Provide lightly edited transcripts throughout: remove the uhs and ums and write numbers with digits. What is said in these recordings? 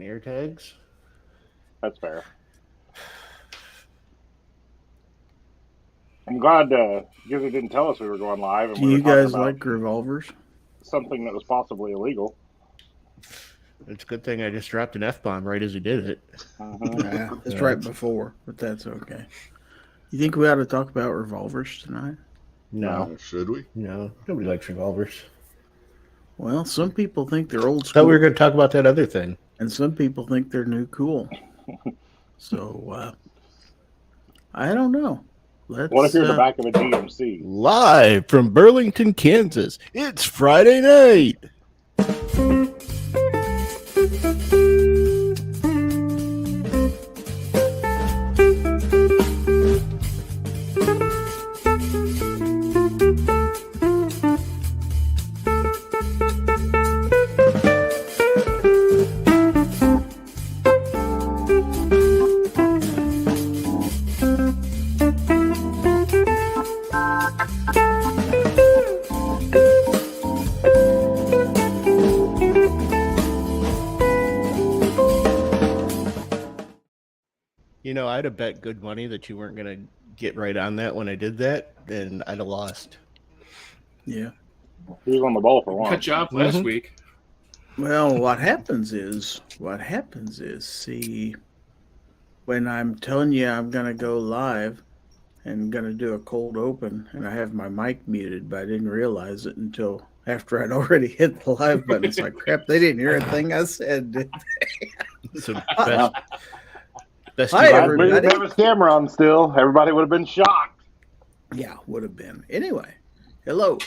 Air tags. That's fair. I'm glad Gizzard didn't tell us we were going live and Do we were you talking guys about like revolvers? something that was possibly illegal. It's a good thing I just dropped an F-bomb right as he did it. Yeah, it's right before, but that's okay. You think we ought to talk about revolvers tonight? No. Should we? No. Nobody likes revolvers. Well, some people think they're old I school. thought we were going to talk about that other thing. And some people think they're new cool. So, I don't know. What if you're in the back of a GMC? Live from Burlington, Kansas. It's Friday night. You know, I'd have bet good money that you weren't going to get right on that when I did that, and I'd have lost. Yeah. He was on the ball for one. Cut you off last week. Well, what happens is, see, when I'm telling you I'm going to go live and going to do a cold open, and I have my mic muted, but I didn't realize it until after I'd already hit the live button. It's like, crap, they didn't hear a thing I said, did they? So best Hi, you everybody. If there was camera on still, everybody would have been shocked. Yeah, would have been. Anyway, hello.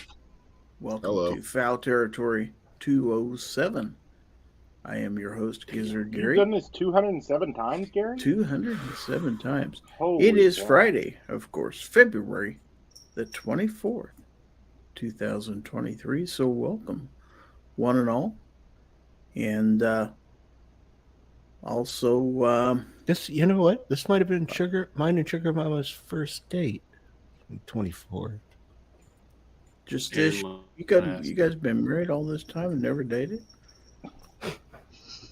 Welcome to Fowl Territory 207. I am your host, Gizzard Gary. You've done this 207 times, Gary? 207 times. Holy It is cow. Friday, of course, February the 24th, 2023. So welcome, one and all. And also, This, you know what? This might have been mine and Sugar Mama's first date. 24. just this. You guys been married all this time and never dated?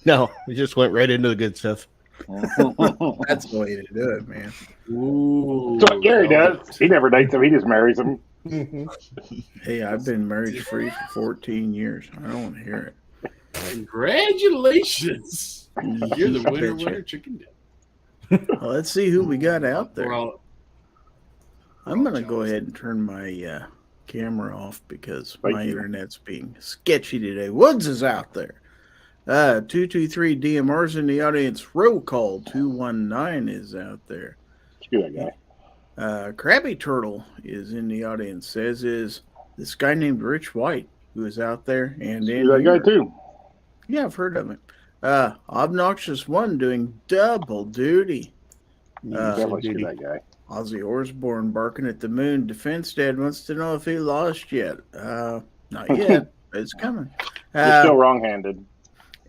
No, we just went right into the good stuff. That's the way to do it, man. Ooh, That's what Gary does. He never dates him. He just marries him. Hey, I've been marriage free for 14 years. I don't want to hear it. Congratulations. You're the I bet you. winner, chicken dinner. Well, let's see who we got out there. We're all- I'm going to go ahead and turn my camera off because my internet's being sketchy today. Woods is out there. 223 DMR's in the audience. Roll call 219 is out there. Screw that guy. Krabby Turtle is in the audience, as is this guy named Rich White, who is out there. And Screw that guy too. Yeah, I've heard of him. Obnoxious One doing double duty. Definitely screw that guy. Ozzy Osbourne barking at the moon. Defense Dad wants to know if he lost yet. Not yet. It's coming. You're still wrong-handed.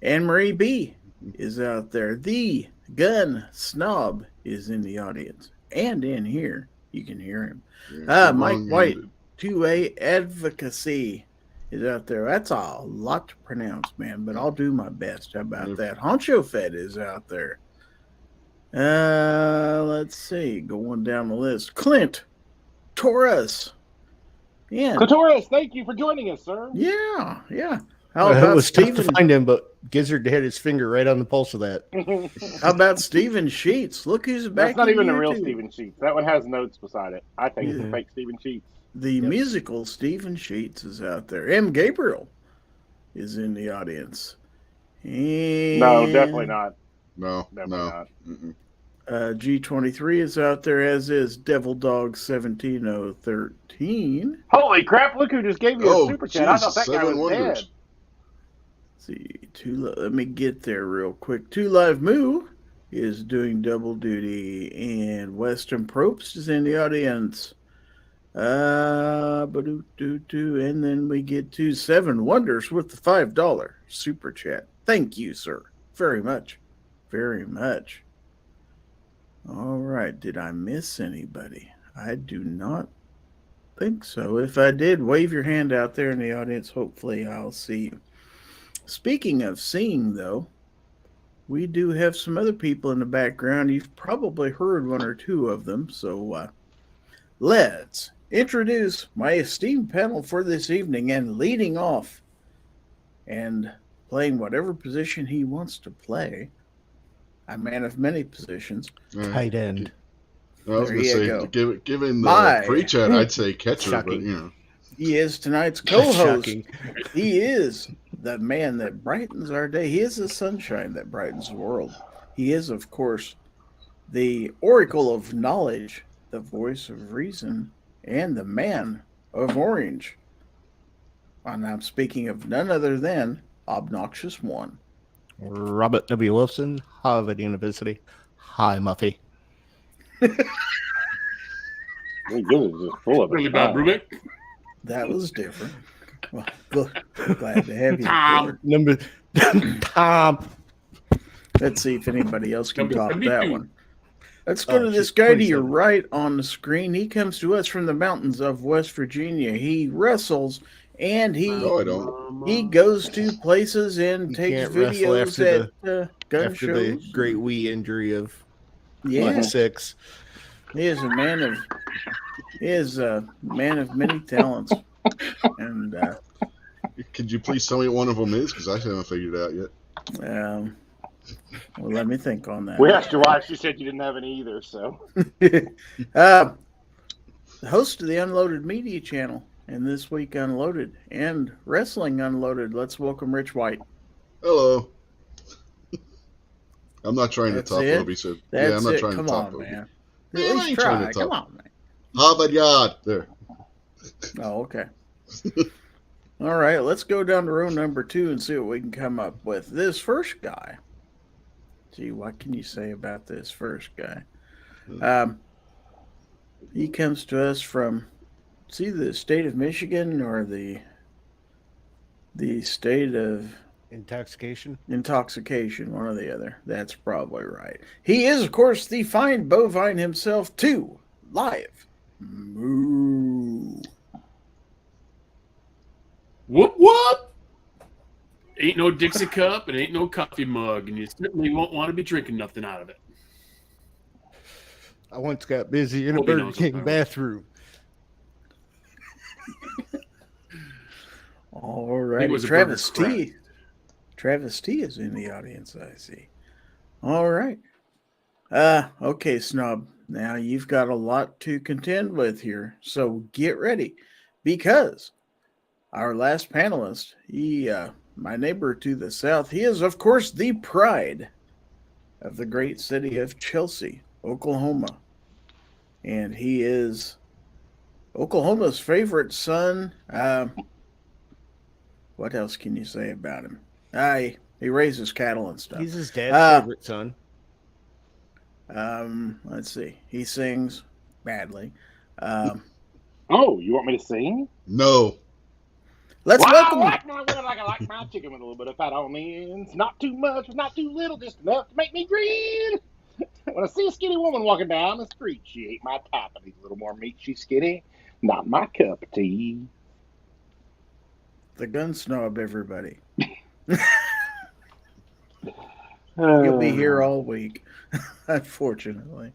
Anne Marie B is out there. The Gun Snob is in the audience. And in here, you can hear him. Mike White, 2A Advocacy is out there. That's a lot to pronounce, man, but I'll do my best. How about that? Honcho Fed is out there. Let's see. Going down the list. Clint Torres. Yeah. Clitoris, thank you for joining us, sir. Yeah. How about it was tough to find him, but Gizzard had his finger right on the pulse of that. How about Stephen Sheets? Look who's back. That's not even the real too. Stephen Sheets. That one has notes beside it. I think it's a fake Stephen Sheets. The musical Stephen Sheets is out there. M. Gabriel is in the audience. And No, definitely not. No, Definitely not. G23 is out there, as is Devil Dog 17013. Holy crap, look who just gave you a super chat. I thought that guy was dead. See, let me get there real quick. Two Live Moo is doing double duty, and Western Probst is in the audience. And then we get to Seven Wonders with the $5 super chat. Thank you, sir, very much, very much. All right, did I miss anybody? I do not think so. If I did, wave your hand out there in the audience. Hopefully I'll see you. Speaking of seeing, though, we do have some other people in the background. You've probably heard one or two of them. So let's introduce my esteemed panel for this evening, and leading off and playing whatever position he wants to play. A man of many positions. Tight end. I was There going you to go. say, given My- the pre-chat, I'd say catcher, Shocking. but you know. He is tonight's co-host. Shocking. He is the man that brightens our day. He is the sunshine that brightens the world. He is, of course, the oracle of knowledge, the voice of reason, and the man of orange. And I'm speaking of none other than Obnoxious One. Robert W. Wilson, Harvard University. Hi, Muffy. You're just full of it. Really bad, Rubik. That was different. Well, glad to have you. Tom. Number Tom. Let's see if anybody else can Number top 72. that one. Let's go Oh, to this shit, guy to your 27. right on the screen. He comes to us from the mountains of West Virginia. He wrestles and No, I don't. he goes to places and You takes can't wrestle videos after at gun After shows. the great Wii injury of Yeah, 6. he is a man of many talents. And Could you please tell me what one of them is? Because I haven't figured it out yet. well, let me think on that. We asked your wife. She said you didn't have any either. So The host of the Unloaded Media Channel, and This Week Unloaded, and Wrestling Unloaded. Let's welcome Rich White. Hello. I'm not trying That's to top it? Obi, so That's yeah, I'm not it. trying Come to top on, Obi. man. Yeah, At I least ain't trying try. to Come top. on, man. Harvard Yard. There. Oh, okay. All right, let's go down to row number 2 and see what we can come up with. This first guy. Gee, what can you say about this first guy? He comes to us from, it's either the state of Michigan or the state of Intoxication. intoxication, one or the other. That's probably right. He is, of course, the fine bovine himself, too. Live. Moo. Whoop whoop. Ain't no Dixie cup and ain't no coffee mug, and you certainly won't want to be drinking nothing out of it. I once got busy in a Nobody Burger knows King what bathroom. All I right. think it was a Travis burger T. Travis T is in the audience, I see. All right. Okay, Snob. Now you've got a lot to contend with here. So get ready. Because our last panelist, he my neighbor to the south, he is, of course, the pride of the great city of Chelsea, Oklahoma. And he is Oklahoma's favorite son. What else can you say about him? He raises cattle and stuff. He's his dad's favorite son. Let's see. He sings badly. oh, you want me to sing? No. Let's Well, welcome. I like my wood like I like my chicken with a little bit of fat on the ends. Not too much, not too little, just enough to make me grin. When I see a skinny woman walking down the street, she ain't my type. I need a little more meat. She's skinny, not my cup of tea. The gun snob, everybody. He'll be here all week, unfortunately.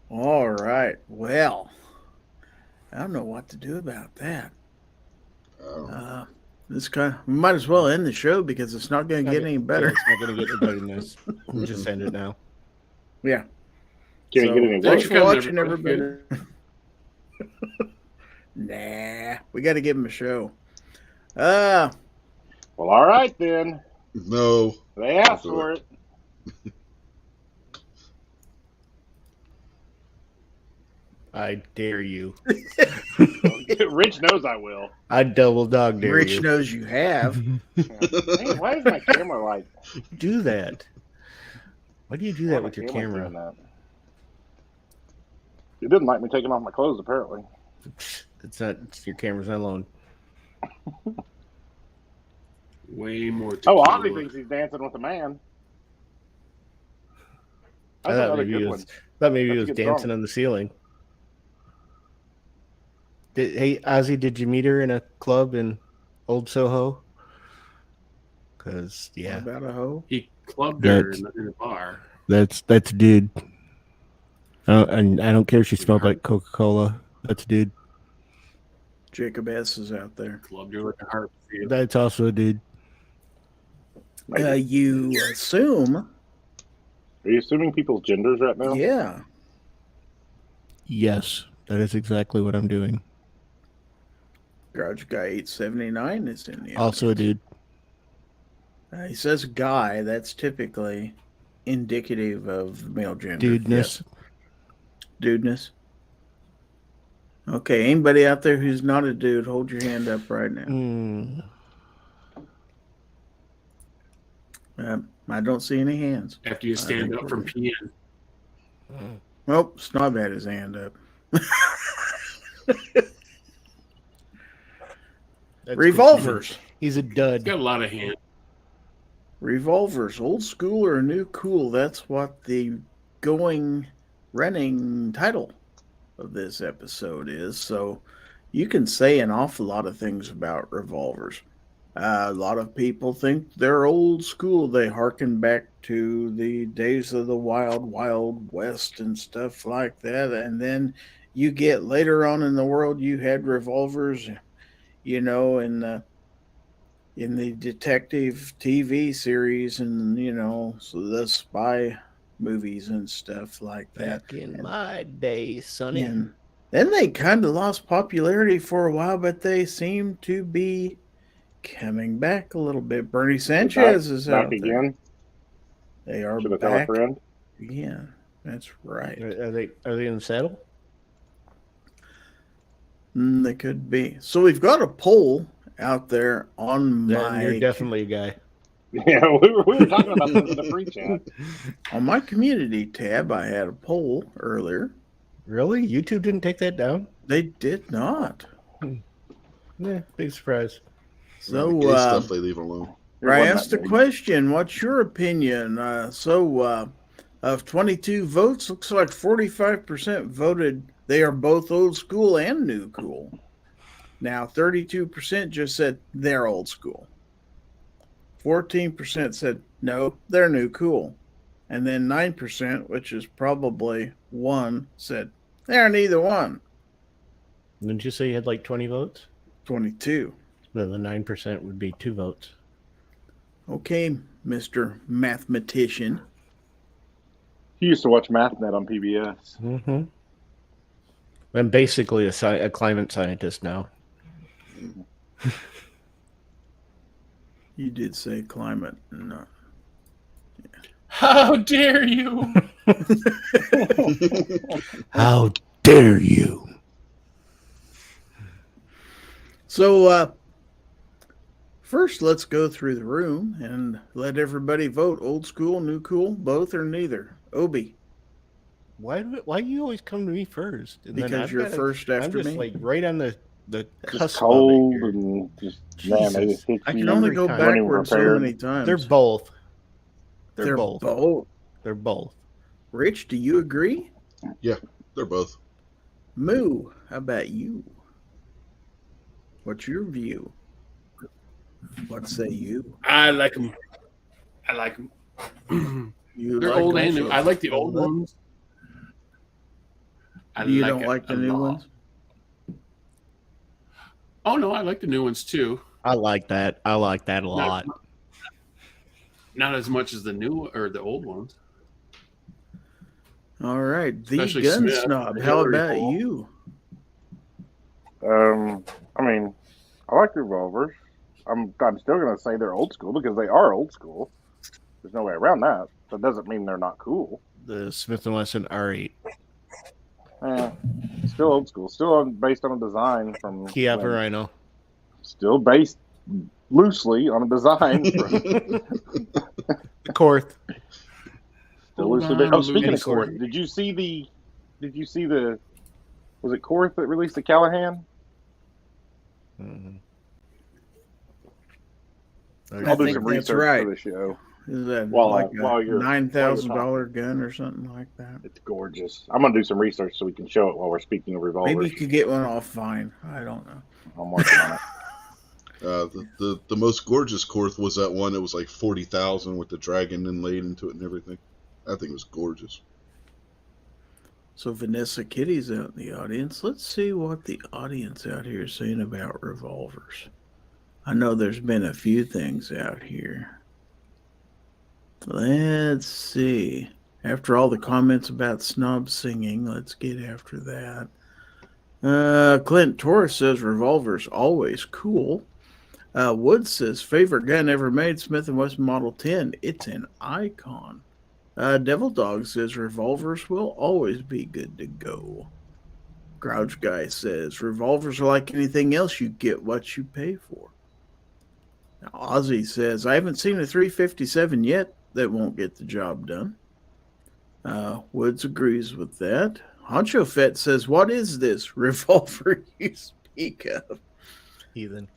All right. Well, I don't know what to do about that. This kind we might as well end the show because it's not going to get any better. It's not going to get any better than this. We'll just end it now. Yeah. Can't get any Thanks worse. for watching, everybody. everybody. Nah, we got to give him a show. Well, all right then. No. They asked for it. I dare you. Rich knows I will. I double dog dare Rich you. knows you have. Hey, why is my camera like? Do that. Why do you do why that my with your camera camera? doing that? It didn't like me taking off my clothes, apparently. It's not. Your camera's not alone. Way more. Oh, tequila. Ozzy thinks he's dancing with a man. I That's thought another maybe good he one. was. Thought maybe he That's was a good dancing song. on the ceiling. Hey, Ozzy, did you meet her in a club in Old Soho? Because What yeah, about a hoe? He clubbed her That's- in the bar. that's a dude. And I don't care if she smelled like Coca-Cola. That's a dude. Jacob S. is out there. Clubbed her like a harp. That's also a dude. Maybe. You assume, Are you assuming people's genders right now? yeah. Yes, that is exactly what I'm doing. Garage Guy 879 is in the Also a dude. He says guy. That's typically indicative of male gender. Dudeness. Yes. Dudeness. Okay, anybody out there who's not a dude, hold your hand up right now. Mm. I don't see any hands. After you stand think up from we're- peeing. Well, Snob had his hand up. That's Revolvers. He's a He's dud. got a lot of hands. Revolvers, old school or new cool? That's what the running title of this episode is. So you can say an awful lot of things about revolvers. A lot of people think they're old school. They harken back to the days of the wild, wild west and stuff like that. And then you get later on in the world, you had revolvers, in the detective TV series and, so the spy movies and stuff like that. Back in my day, Sonny. And then they kind of lost popularity for a while, but they seem to be coming back a little bit. Bernie Sanchez is back out there. again. They are Should have tell a back friend. again. That's right. Are they in the saddle? They could be. So we've got a poll out there on Then you're definitely a guy. Yeah, we were talking about this in the free chat. on my community tab. I had a poll earlier. Really? YouTube didn't take that down? They did not. Yeah, big surprise. So Gay stuff they leave alone. I asked a question. What's your opinion? Of 22 votes, looks like 45% voted they are both old school and new cool. Now, 32% just said they're old school. 14% said no, they're new cool. And then 9%, which is probably one, said they're neither one. Didn't you say you had like 20 votes? 22. Then the 9% would be 2 votes. Okay, Mr. Mathematician. He used to watch MathNet on PBS. Mm-hmm. I'm basically a climate scientist now. You did say climate. No. How dare you? How dare you? So, first, let's go through the room and let everybody vote. Old school, new cool, both or neither. Obi, Why you always come to me first? And then because I've you're gotta- first I'm after just me. like right on the cusp Just of cold it here. and just man, they Jesus. just hit I you can only every go time. backwards so Prepared. many times. They're both. They're both. both. They're both. Rich, do you agree? They're both. Moo, how about you? What's your view? What say you? I like them. I like them. You They're like old them and new. so- I like the old ones. You don't it like the a new lot. ones? Oh no, I like the new ones too. I like that. I like that a lot. Not as much as the new or the old ones. All right, the Especially gun Smith, snob. the How Hillary about Hall. you? I mean, I like revolvers. I'm still gonna say they're old school because they are old school. There's no way around that. That doesn't mean they're not cool. The Smith & Wesson R8. Still old school. Still based on a design from Kia Rhino. Still based loosely on a design from The Korth. still Hold loosely. on, Oh, speaking of Louis. Korth, did you see the? Was it Korth that released the Callahan? Mhm. I'll do think some that's research right. for the show. Is that While like you're- a $9,000 gun or something like that? It's gorgeous. I'm gonna do some research so we can show it while we're speaking of revolvers. Maybe you could get one off Vine. I don't know. I'm working on it. The most gorgeous Korth was that one that was like 40,000 with the dragon inlaid into it and everything. I think it was gorgeous. So Vanessa Kitty's out in the audience. Let's see what the audience out here is saying about revolvers. I know there's been a few things out here. Let's see. After all the comments about snob singing, let's get after that. Clint Torres says revolver's always cool. Woods says favorite gun ever made, Smith & Wesson Model 10. It's an icon. Devil Dog says revolvers will always be good to go. Grouch Guy says revolvers are like anything else. You get what you pay for. Now, Ozzy says I haven't seen a 357 yet that won't get the job done. Woods agrees with that. Honcho Fett says, what is this revolver you speak of? Heathen.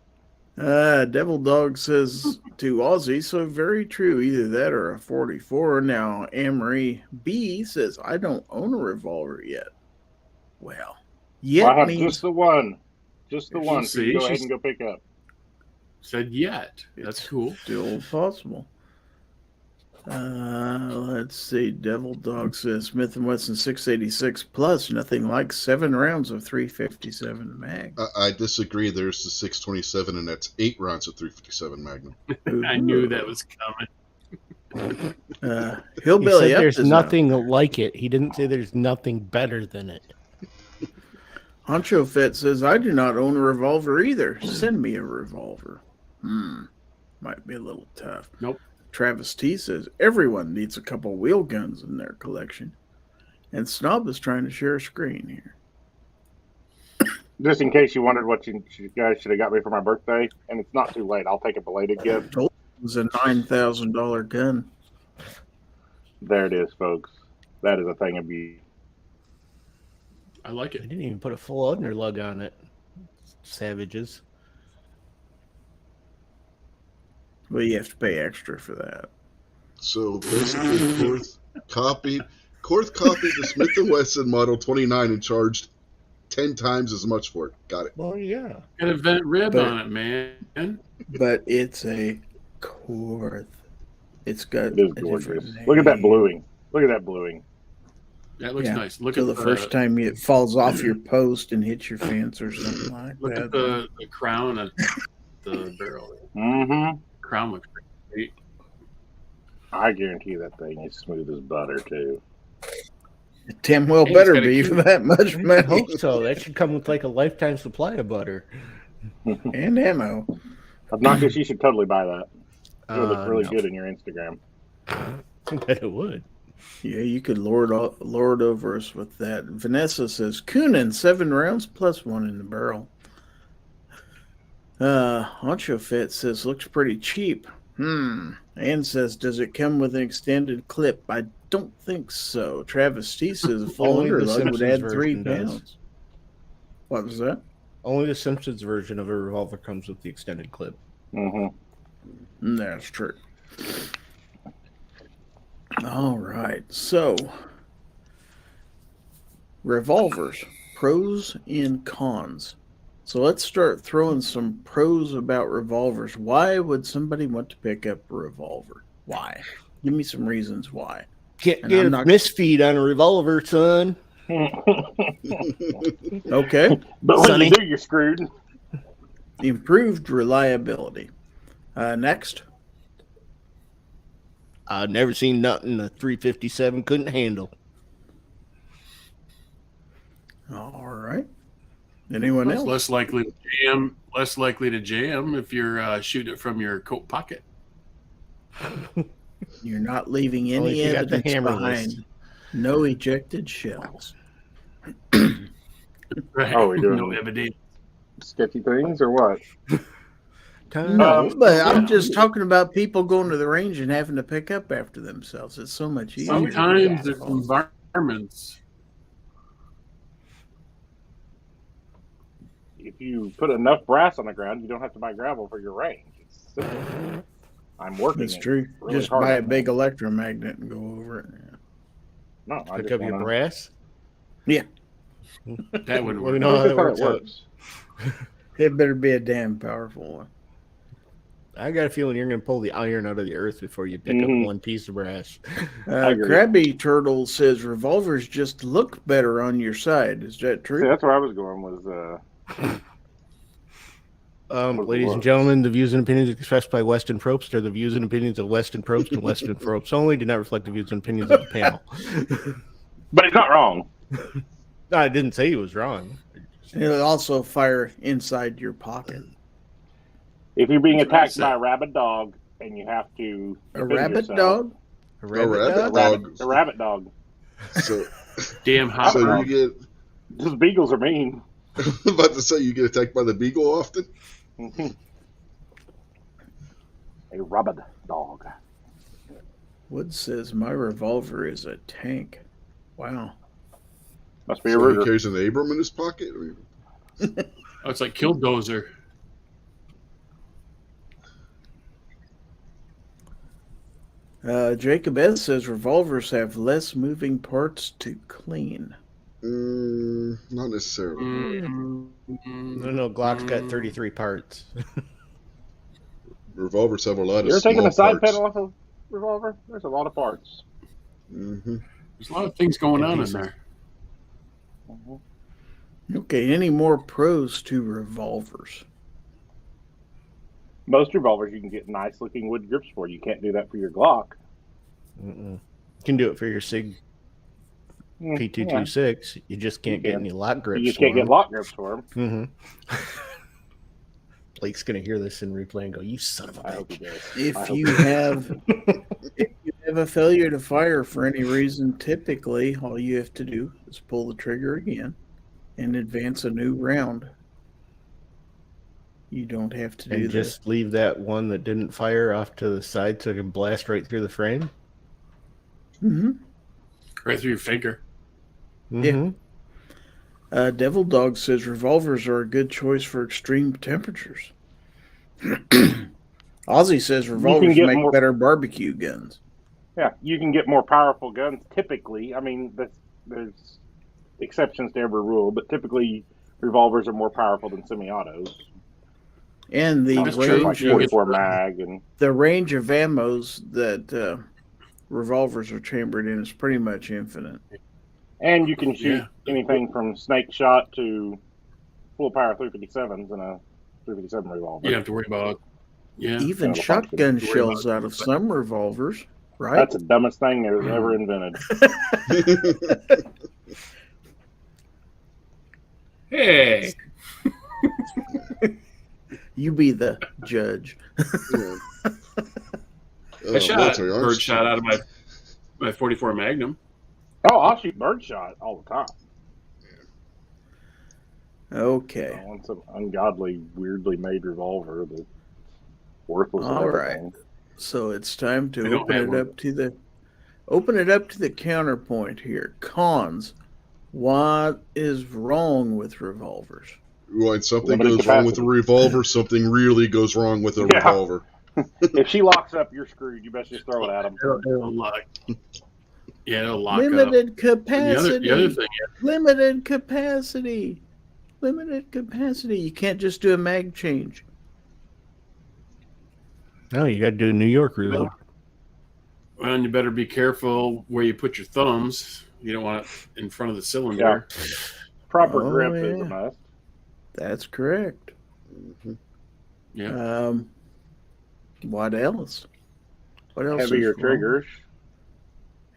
Devil Dog says to Ozzy, so very true, either that or a 44. Now, Amory B says, I don't own a revolver yet. Well, yet I have means just the one. Just the If one. you So you see, go ahead she's- and go pick up. Said yet. That's It's cool. still possible. Let's see. Devil Dog says Smith & Wesson 686 plus, nothing like 7 rounds of 357 mag. I disagree. There's the 627, and that's 8 rounds of 357 Magnum. I knew that was coming. He Hillbilly said Up there's is nothing like it. He didn't say there's nothing better than it. Honcho Fett says, I do not own a revolver either. Send me a revolver. Might be a little tough. Nope. Travis T says, everyone needs a couple wheel guns in their collection. And Snob is trying to share a screen here. Just in case you wondered what you guys should have got me for my birthday, and it's not too late. I'll take a belated gift. It was a $9,000 gun. There it is, folks. That is a thing of beauty. I like They it. didn't even put a full underlug on it. Savages. Well, you have to pay extra for that. So basically, Korth copied the Smith & Wesson Model 29 and charged 10 times as much for it. Got it. Well, yeah. Got a vent rib But- on it, man. But it's a Korth. It's got It is a gorgeous. different Look at that name. bluing. Look at that bluing. That looks Yeah. nice. Look So at the first time it falls off your post and hits your fence or something like Look that. at the crown of the barrel. Mm-hmm. Crown looks great. I guarantee that thing is smooth as butter, too. Tim will Hey, better it's got a be cute- for that much I money hope so. That should come with like a lifetime supply of butter. and ammo. Obnoxious, you should totally buy that. It would look really no. good in your Instagram. I bet it would. Yeah, you could lord over us with that. Vanessa says, Coonan, 7 rounds plus 1 in the barrel. Honcho Fit says, looks pretty cheap. Ann says, does it come with an extended clip? I don't think so. Travis T says, a full Only the underlug would Simpsons add 3 version does. pounds. What was that? Only the Simpsons version of a revolver comes with the extended clip. Mm-hmm. That's true. All right. So, revolvers, pros and cons. So let's start throwing some pros about revolvers. Why would somebody want to pick up a revolver? Why? Give me some reasons why. Can't And get I'm a not- misfeed on a revolver, son. Okay. But when Sonny. you do, you're screwed. Improved reliability. Next. I've never seen nothing a 357 couldn't handle. All right. Anyone It's else? less likely to jam. Less likely to jam if you're shooting it from your coat pocket. You're not leaving Only any if you got the evidence hammer behind. list. No ejected shells. Right. Oh, we're doing- no evidence. Sketchy things or what? No, but I'm just talking about people going to the range and having to pick up after themselves. It's so much easier. Sometimes there's environments. If you put enough brass on the ground, you don't have to buy gravel for your range. It's simple. I'm working. That's it true. really Just hard buy a on big that. electromagnet and go over it. No, I Pick just up your wanna- brass. That would We work. know how That's that how it works out. works. It better be a damn powerful one. I got a feeling you're going to pull the iron out of the earth before you pick up one piece of brass. agree. Krabby Turtle says revolvers just look better on your side. Is that true? See, that's where I was going. Was Ladies and gentlemen, the views and opinions expressed by Weston Probst are the views and opinions of Weston Probst and Weston Probst only. Do not reflect the views and opinions of the panel. but he's not wrong. No, I didn't say he was wrong. It'll also fire inside your pocket. If you're being That's what I attacked said. by a rabid dog and you have to A defend rabbit yourself- dog? A rabbit dog. a rabbit dog. So, Damn hot. so you get. Those beagles are mean. I'm about to say you get attacked by the beagle often. A rabid dog. Wood says my revolver is a tank. Wow. Must be a So he Ruger. carries an Abram in his pocket. Oh, it's like Killdozer. Jacob S. says revolvers have less moving parts to clean. Not necessarily. No, Glock's got 33 parts. Revolvers have a lot of You ever small taken a side parts. panel off a revolver? There's a lot of parts. Mm-hmm. There's a lot of things going on in there. Okay, any more pros to revolvers? Most revolvers you can get nice looking wood grips for. You can't do that for your Glock. You can do it for your SIG Yeah. P226. You just can't You get can. any lock grips. You just can't get lock grips for them. Blake's gonna hear this in replay and go, "You son of a I hope he bitch!" does. I If hope you he does. have a failure to fire for any reason, typically all you have to do is pull the trigger again and advance a new round. You don't have to do And that. just leave that one that didn't fire off to the side so it can blast right through the frame. Mm-hmm. Right through your finger. Mm-hmm. Devil Dog says revolvers are a good choice for extreme temperatures. Ozzy says revolvers get make more- better barbecue guns. Yeah, you can get more powerful guns typically. I mean, there's exceptions to every rule, but typically revolvers are more powerful than semi-autos. And the That's true. Like range, You get- 44 mag and the range of ammos that revolvers are chambered in is pretty much infinite. you can shoot anything from snake shot to full power 357s in a 357 revolver. You don't have to worry about. Yeah. Even Kind of shotgun function. shells out of some revolvers, right? That's the dumbest thing that was ever invented. Hey. You be the judge. Yeah. I shot military a arms. bird shot out of my 44 Magnum. Oh, I'll shoot birdshot all the time. Okay. I want some ungodly, weirdly made revolver that's worthless. All and right. everything. So it's time I to don't open have it one. up to the counterpoint here. Cons. What is wrong with revolvers? When something Limited goes wrong with a capacity. revolver, something really goes wrong with a Yeah. revolver. If she locks up, you're screwed. You best just throw it at them. It'll lock. Yeah, it'll lock up. Limited The capacity. other thing, Limited capacity. Limited capacity. You can't just do a mag change. No, you got to do a New York reload. well, you better be careful where you put your thumbs. You don't want it in front of the cylinder. Proper Oh, grip is yeah. a must. That's correct. Mhm. Yeah. What else? What else? Heavier is wrong? triggers.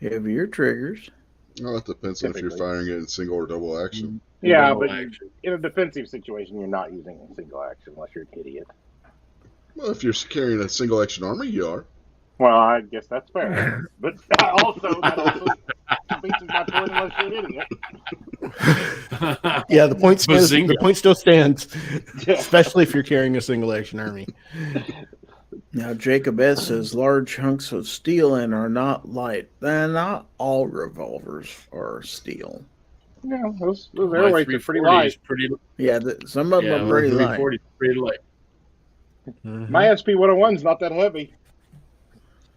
Heavier triggers. Well, it depends on if you're Typically. firing it in single or double action. Yeah, Double but action. in a defensive situation, you're not using a single action unless you're an idiot. Well, if you're carrying a single action army, you are. Well, I guess that's fair. But also, that also beats my point unless you're an idiot. Yeah, the point stands, Bazinga. the point still stands, Yeah. especially if you're carrying a single action army. Now, Jacob S. says large hunks of steel and are not light. Not all revolvers are steel. Yeah, those My airweights are pretty 340 light. is pretty, Yeah, some of them are pretty light. 340 is pretty light. Mhm. My SP-101's not that heavy.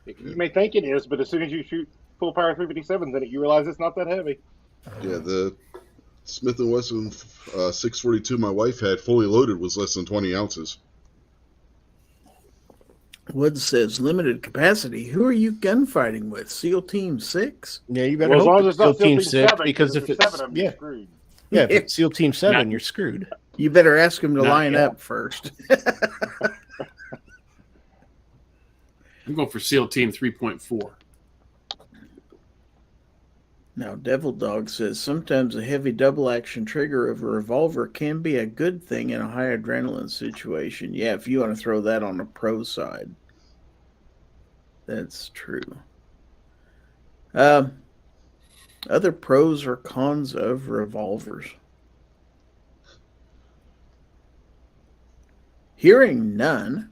You may think it is, but as soon as you shoot full power 357s in it, you realize it's not that heavy. Yeah, the Smith & Wesson 642 my wife had fully loaded was less than 20 ounces. Woods says limited capacity. Who are you gunfighting with? SEAL Team 6? Yeah, you better Well, as hope long as it's it's not SEAL Team SEAL 6, 7, because if there's it's 7 of them, you're yeah, screwed. yeah, if it's SEAL Team 7, Not- you're screwed. You better ask him to Not line yet. up first. I'm going for SEAL Team 3.4. Now, Devil Dog says sometimes a heavy double action trigger of a revolver can be a good thing in a high adrenaline situation. Yeah, if you want to throw that on the pro side. That's true. Other pros or cons of revolvers. Hearing none,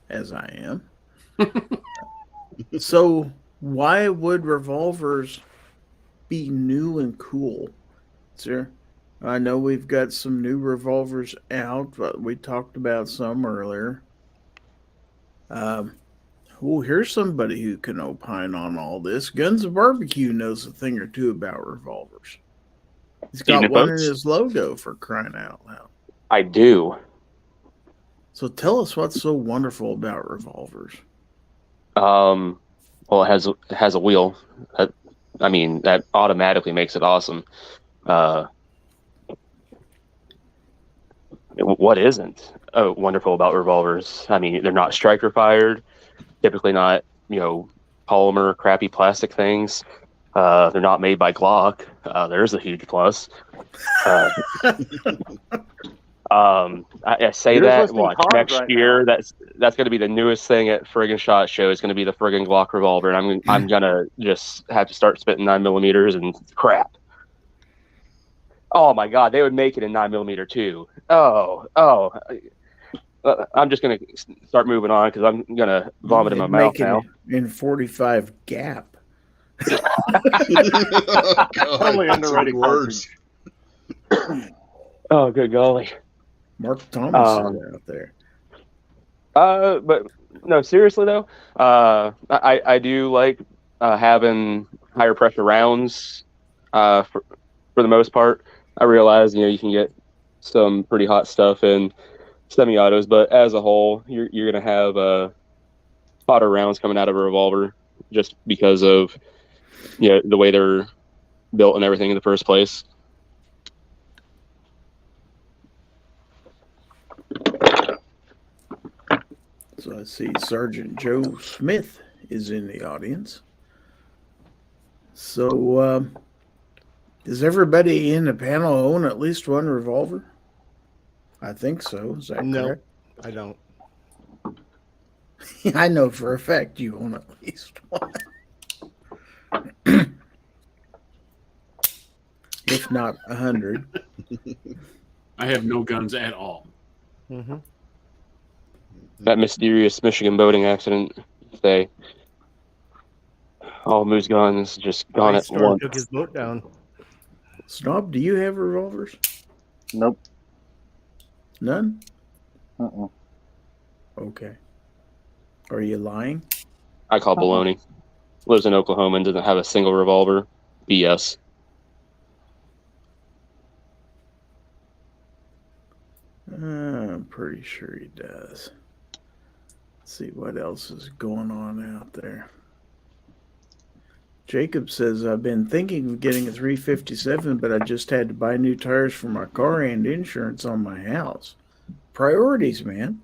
as I am. So why would revolvers be new and cool? Sir, I know we've got some new revolvers out, but we talked about some earlier. Here's somebody who can opine on all this. Guns of Barbecue knows a thing or two about revolvers. He's got Evening, one in folks. his logo, for crying out loud. I do. So tell us what's so wonderful about revolvers. Well, it has a wheel. That automatically makes it awesome. What isn't wonderful about revolvers? I mean, they're not striker fired. Typically not, polymer, crappy plastic things. They're not made by Glock. There's a huge plus. I say You're that listing watch cars next right year. now. That's going to be the newest thing at friggin' SHOT Show. Is going to be the friggin' Glock revolver, and I'm gonna just have to start spitting 9mm and crap. Oh my God, they would make it in 9mm too. I'm just gonna start moving on because I'm gonna vomit in my mouth Making now. it in 45 gap. God, Totally that's underrated words. Oh, good golly. Mark Thomas is out there. But no, seriously though, I do like having higher pressure rounds. For the most part, I realize you can get some pretty hot stuff in semi-autos, but as a whole, you're gonna have hotter rounds coming out of a revolver just because of the way they're built and everything in the first place. So I see Sergeant Joe Smith is in the audience. So does everybody in the panel own at least one revolver? I think so. Is that No, correct? I don't. I know for a fact you own at least one. If not 100. I have no guns at all. Mm-hmm. That mysterious Michigan boating accident, say all Moose guns just gone at Storm once. took his boat down. Snob, do you have revolvers? Nope. None? Uh-uh. Okay. Are you lying? I call baloney. Lives in Oklahoma and doesn't have a single revolver. BS. I'm pretty sure he does. Let's see what else is going on out there. Jacob says, I've been thinking of getting a 357, but I just had to buy new tires for my car and insurance on my house. Priorities, man.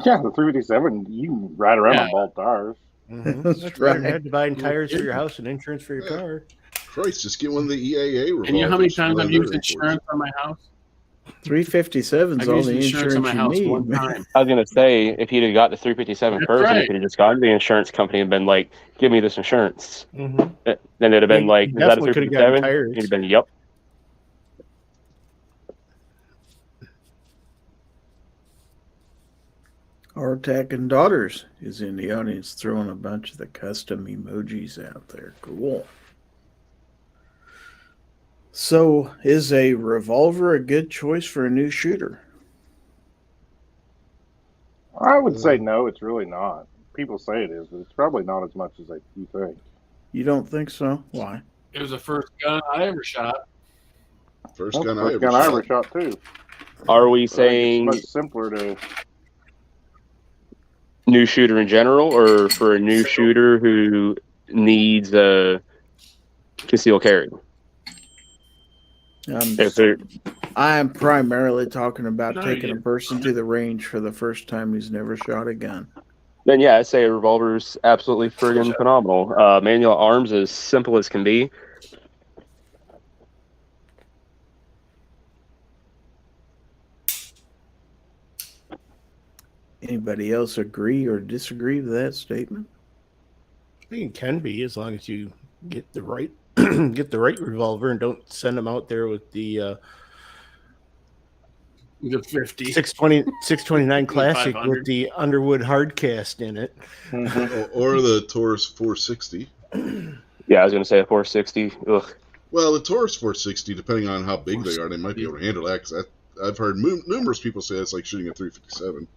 Yeah, the 357, you can ride around on bald tires. Mm-hmm. That's That's right. right. You had to buy tires for your house and insurance for your car. Christ, just get one of the EAA revolvers. And you know how many times Run I've their used reports. insurance on my house? 357 is I've all used the insurance on my insurance you house need. one time. I was gonna say if he'd have got the 357 That's first, and right. he could have just gone to the insurance company and been like, "Give me this insurance," Mm-hmm. then it'd have been You like, "Is that a definitely could have gotten 357?" tires. He'd have been, "Yep." Artak and Daughters is in the audience throwing a bunch of the custom emojis out there. Cool. So, is a revolver a good choice for a new shooter? I would say no, it's really not. People say it is, but it's probably not as much as you think. You don't think so? Why? It was the first gun I ever shot. First Well, gun I first ever gun I shot. Oh, ever shot too. Are we I think it's saying much simpler to. new shooter in general, or for a new shooter who needs a concealed carry? If they're- I'm primarily talking about No, taking a yeah. person to the range for the first time who's never shot a gun. Then yeah, I'd say a revolver's absolutely friggin' phenomenal. Manual arms as simple as can be. Anybody else agree or disagree with that statement? I think it can be, as long as you get the right get the right revolver and don't send them out there with the The 50. 629 Classic 500. with the Underwood hardcast in it. Or the Taurus 460. Yeah, I was gonna say a 460. Ugh. Well, the Taurus 460, depending on how big they are, they might be able to handle that. Because I've heard numerous people say it's like shooting a 357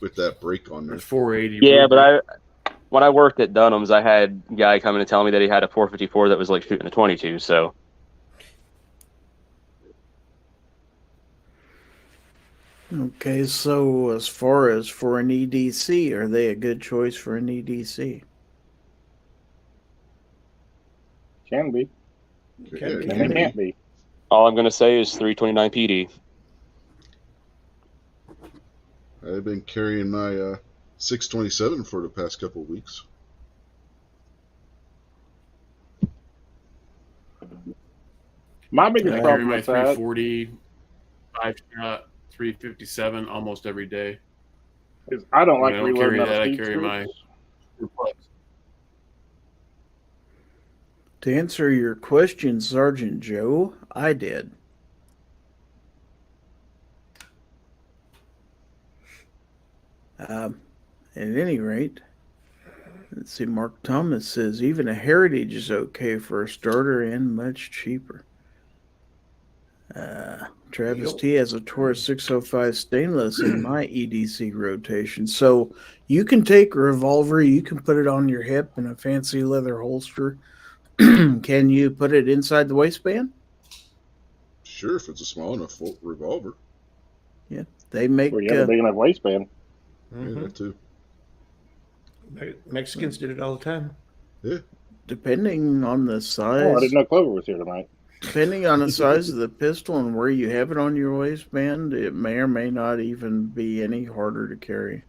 with that brake on there. 480. Yeah, but when I worked at Dunham's, I had a guy coming and telling me that he had a 454 that was like shooting a 22. So Okay, so as far as for an EDC, are they a good choice for an EDC? Can be. Yeah, And they can't be. all I'm gonna say is 329 PD. I've been carrying my 627 for the past couple of weeks. My biggest I carry problem my with that 340, 5-shot, 357 almost every day. is I don't like I don't reloading carry out of that, I speed carry my- scoops. To answer your question, Sergeant Joe, I did. At any rate, let's see, Mark Thomas says even a Heritage is okay for a starter and much cheaper. Travis Yep. T has a Taurus 605 stainless in my EDC rotation. So you can take a revolver, you can put it on your hip in a fancy leather holster. Can you put it inside the waistband? Sure, if it's a small enough revolver. They make Where you have a big enough waistband. Yeah, that too. Mexicans did it all the time. depending on the size. Oh, I didn't know Clover was here tonight. Depending on the size of the pistol and where you have it on your waistband, it may or may not even be any harder to carry.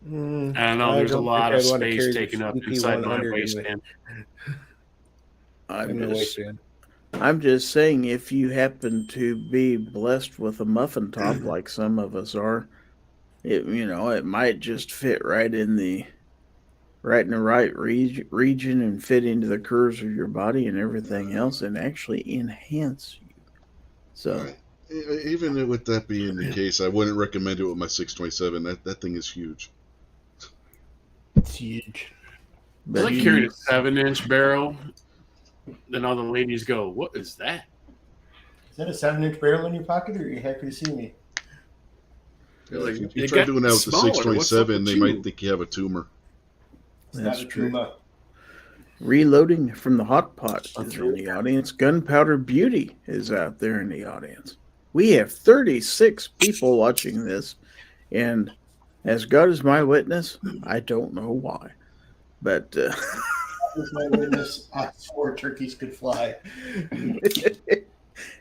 I don't know. There's a lot of space taken up inside my CP100 waistband. in the waistband. I'm just saying, if you happen to be blessed with a muffin top like some of us are, it might just fit right in the right region and fit into the curves of your body and everything else, and actually enhance you. So, Right. Even with that being the case, I wouldn't recommend it with my 627. That thing is huge. It's huge. I like carrying a 7-inch barrel. Then all the ladies go, "What is that?" Is that a 7-inch barrel in your pocket, or are you happy to see me? Yeah, Like, if you it try got doing that with the smaller. What's up 627, with they you? might think you have a tumor. That's true. True. Reloading from the hot pot That's is in the audience. Gunpowder Beauty is out there in the audience. We have 36 people watching this, and as God is my witness, I don't know why. But With my witness, 4 turkeys could fly.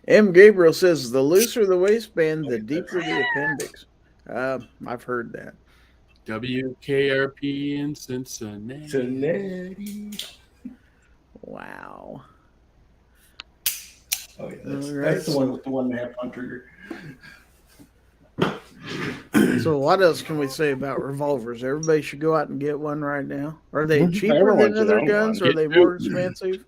M. Gabriel says the looser the waistband, the deeper the appendix. I've heard that. WKRP in Cincinnati. Wow. Oh, yeah, All right. that's the one with the 1.5 pound trigger. So what else can we say about revolvers? Everybody should go out and get one right now. Are they cheaper Everyone than should other own guns? one. Are they more expensive?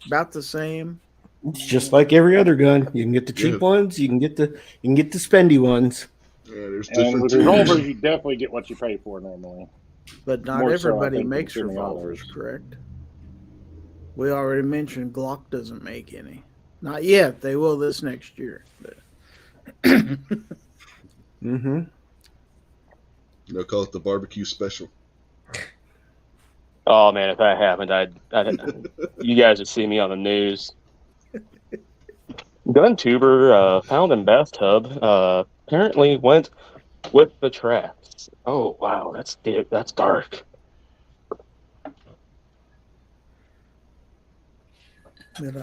About the same. It's just like every other gun. You can get the cheap Yeah. ones. You can get the spendy ones. Yeah, there's And different with tools. revolvers, you definitely get what you pay for normally. But not More so, I everybody think, makes than revolvers, others. correct? We already mentioned Glock doesn't make any. Not yet. They will this next year. But Mm-hmm. They'll call it the barbecue special. Oh man, if that happened, I'd you guys would see me on the news. Gun tuber found in bathtub. apparently went with the traps. Oh wow, that's deep. That's dark. But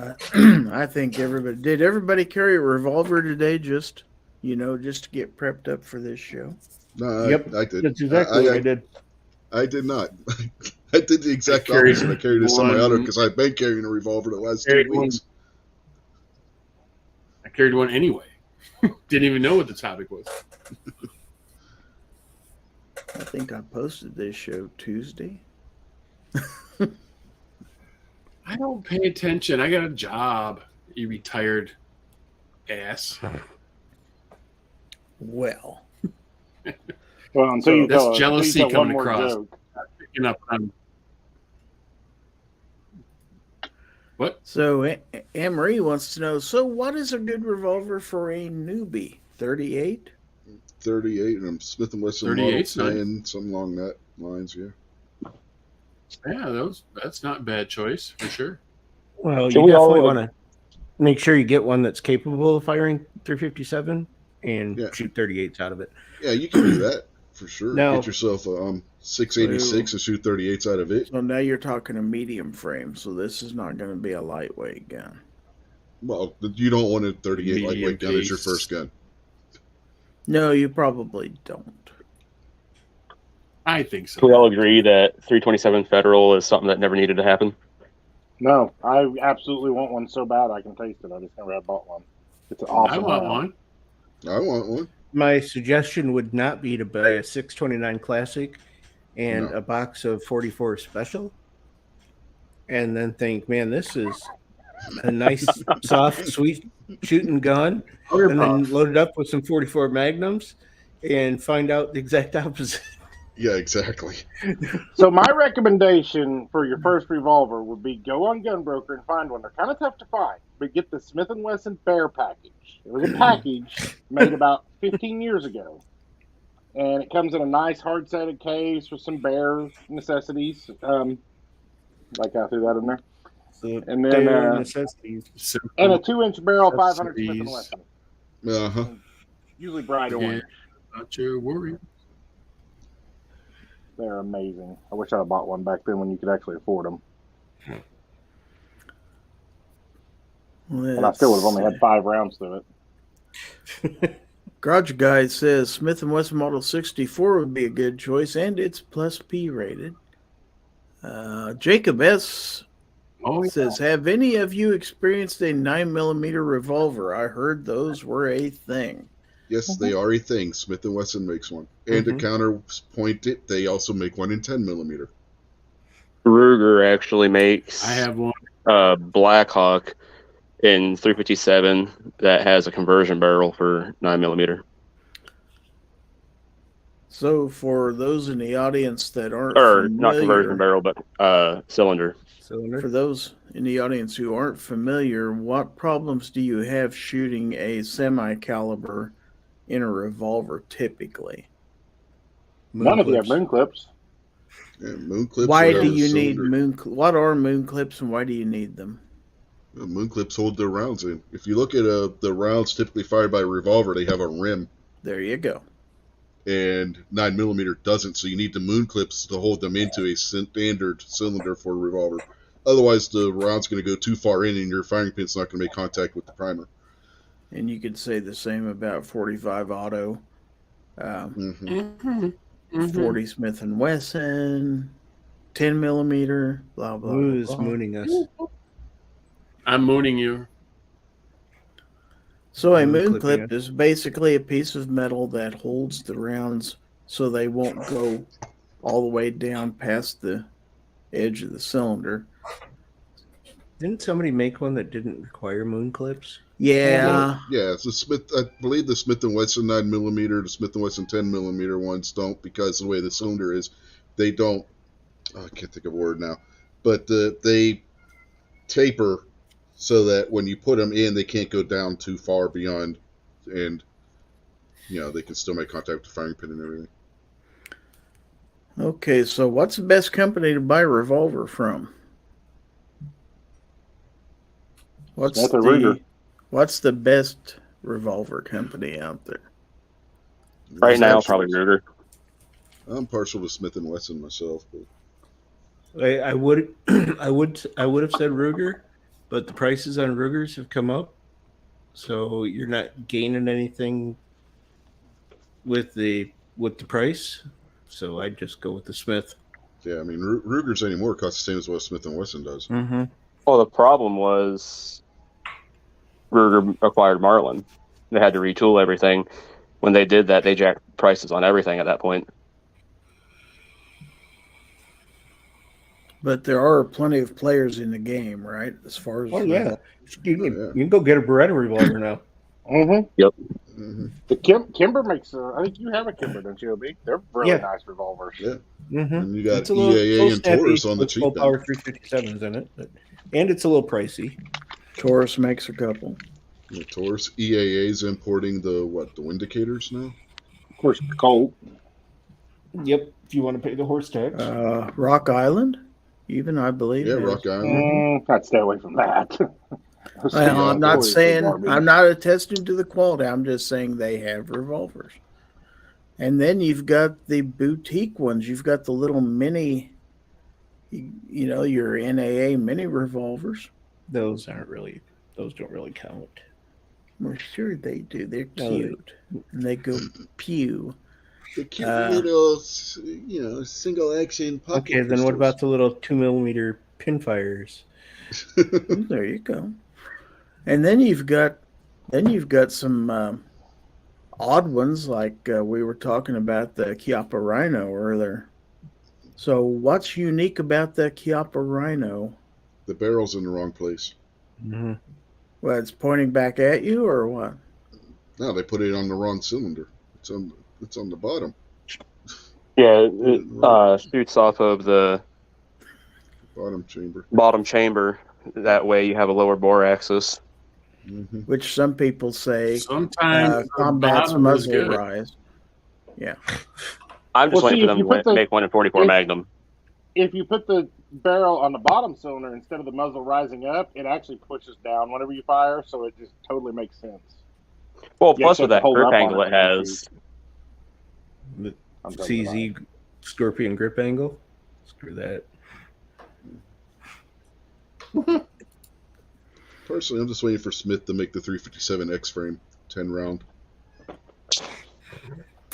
I think everybody carry a revolver today just to get prepped up for this show? No, Yep, I did. that's exactly what I did. I did not. I did the exact carried opposite. I carried a one- semi-auto because I've been carrying a revolver the last 2 Carried one. weeks. I carried one anyway. Didn't even know what the topic was. I think I posted this show Tuesday. I don't pay attention. I got a job. You retired ass. Well, Well, until you That's tell us, jealousy until you tell one coming more across. joke. Picking up on what? so Anne-Marie wants to know, so what is a good revolver for a newbie? 38? 38 and I'm Smith & Wesson Model 38's nice. 10, something along that lines, yeah. Yeah, that's not a bad choice for sure. Well, Should you we all- definitely want to make sure you get one that's capable of firing 357 and Yeah. shoot 38s out of it. Yeah, you can do that for sure. Now- Get yourself a 686 and shoot 38s out of it. So now you're talking a medium frame, so this is not going to be a lightweight gun. Well, you don't want a 38 Medium lightweight gun as your case. first gun. No, you probably don't. I think so. Can we all agree that 327 Federal is something that never needed to happen? No, I absolutely want one so bad I can taste it. I just never have bought one. It's an awesome. I want round. one. I want one. My suggestion would not be to buy a 629 Classic and No. a box of 44 Special and then think, man, this is a nice, soft, sweet shooting gun, and then load it up with some 44 Magnums and find out the exact opposite. Yeah, exactly. So my recommendation for your first revolver would be go on Gunbroker and find one. They're kind of tough to find, but get the Smith & Wesson Bear package. It was a package made about 15 years ago, and it comes in a nice hard-sided case with some bear necessities. Like I threw that in there, So and then necessities. and a 2-inch barrel 500 Smith & Necessities. Wesson, Uh-huh. usually bright orange. Not your worry. They're amazing. I wish I'd have bought one back then when you could actually afford them. And I still would have only had 5 rounds to it. Garage Guy says Smith & Wesson Model 64 would be a good choice, and it's plus P rated. Jacob S. Oh, yeah. says, have any of you experienced a 9mm revolver? I heard those were a thing. Yes, they are a thing. Smith & Wesson makes one. And to counterpoint it, they also make one in 10mm. Ruger actually makes I have one. Blackhawk in 357 that has a conversion barrel for 9mm. So for those in the audience that aren't Or not familiar, conversion barrel, but cylinder. for those in the audience who aren't familiar, what problems do you have shooting a semi-caliber in a revolver typically? None of you have moon clips. Yeah, moon clips. Why do whatever, you need cylinder. what are moon clips and why do you need them? Well, moon clips hold their rounds in. If you look at the rounds typically fired by a revolver, they have a rim, There you go. and 9mm doesn't. So you need the moon clips to hold them into a standard cylinder for a revolver. Otherwise, the round's going to go too far in, and your firing pin's not going to make contact with the primer. And you could say the same about 45 auto, Mm-hmm. 40 Smith & Wesson, 10mm, blah, blah, Who's blah. mooning us? I'm mooning you. So a Moon moon clip, clip is basically a piece of metal that holds the rounds so they won't go all the way down past the edge of the cylinder. Didn't somebody make one that didn't require moon clips? Yeah. Yeah, so I believe the Smith & Wesson 9mm, the Smith & Wesson 10mm ones don't, because the way the cylinder is, they don't. I can't think of a word now, but they taper so that when you put them in, they can't go down too far beyond, and they can still make contact with the firing pin and everything. Okay, so what's the best company to buy a revolver from? Smith or Ruger. What's the best revolver company out there? Right now, probably Ruger. I'm partial to Smith and Wesson myself, but I would I would have said Ruger, but the prices on Rugers have come up, so you're not gaining anything with the price. So I'd just go with the Smith. yeah, I mean Rugers anymore cost the same as what Smith and Wesson does. Mm-hmm. Well, the problem was Ruger acquired Marlin. They had to retool everything. When they did that, they jacked prices on everything at that point. But there are plenty of players in the game, right? As far as You can go get a Beretta revolver now. Mm-hmm. Yep. Mm-hmm. The Kimber makes. I think you have a Kimber, don't you, Ob? They're really nice revolvers. Yeah. Mm-hmm. And you got It's a little EAA and snappy Taurus on the with cheap full end. power 357s in it, and it's a little pricey. Taurus makes a couple. The Taurus EAA's importing the Windicators now. Of course, Colt. Yep, if you want to pay the horse tax. Rock Island, even I believe. Yeah, is. Rock Island. I'd stay away from that. Well, I'm not Taurus saying are garbage. I'm not attesting to the quality. I'm just saying they have revolvers. And then you've got the boutique ones. You've got the little mini, your NAA mini revolvers. Those don't really count. Well, sure they do. They're No, cute. And they go pew. The cute little, single action pocket. Okay, then what about the little 2mm pinfires? There you go. And then you've got some odd ones like we were talking about the Chiappa Rhino earlier. So what's unique about the Chiappa Rhino? The barrel's in the wrong place. Mm-hmm. Well, it's pointing back at you or what? No, they put it on the wrong cylinder. It's on the bottom. Yeah, it shoots off of the bottom chamber. That way you have a lower bore axis. Mm-hmm. Which some people say Sometimes combats bottom is muzzle good. rise. Yeah. I'm just waiting for if them you to put make one in 44 Magnum. If you put the barrel on the bottom cylinder instead of the muzzle rising up, it actually pushes down whenever you fire, so it just totally makes sense. Well, You plus actually with have to that hold grip up on angle it it when you has. I'm talking about CZ Scorpion grip angle. Screw that. Personally, I'm just waiting for Smith to make the 357 X frame 10 round.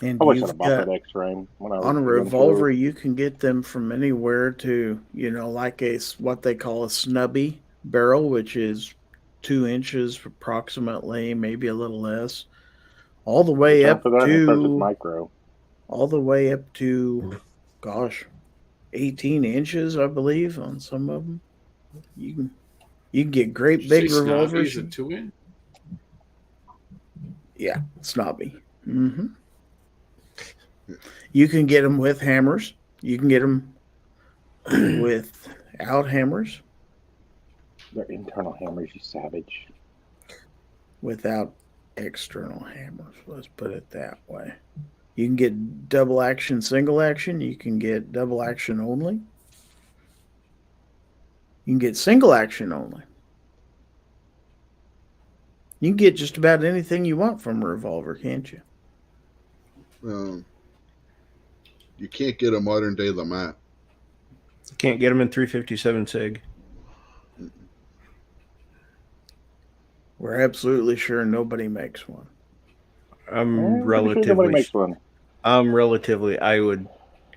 And I wish I'd you've have bought got that X-frame when I was on a going revolver, through. you can get them from anywhere to, like what they call a snubby barrel, which is 2 inches approximately, maybe a little less, all the way up For that, it starts with to micro. all the way up to, 18 inches, I believe, on some of them. You can get great big revolvers. Is it 2-inch? Yeah, snobby. Mm-hmm. You can get them with hammers. You can get them without hammers. They're internal hammers, you savage. Without external hammers. Let's put it that way. You can get double action, single action. You can get double action only. You can get single action only. You can get just about anything you want from a revolver, can't you? You can't get a modern day Lamont. Can't get them in 357 SIG. We're absolutely sure nobody makes one. I'm relatively. I would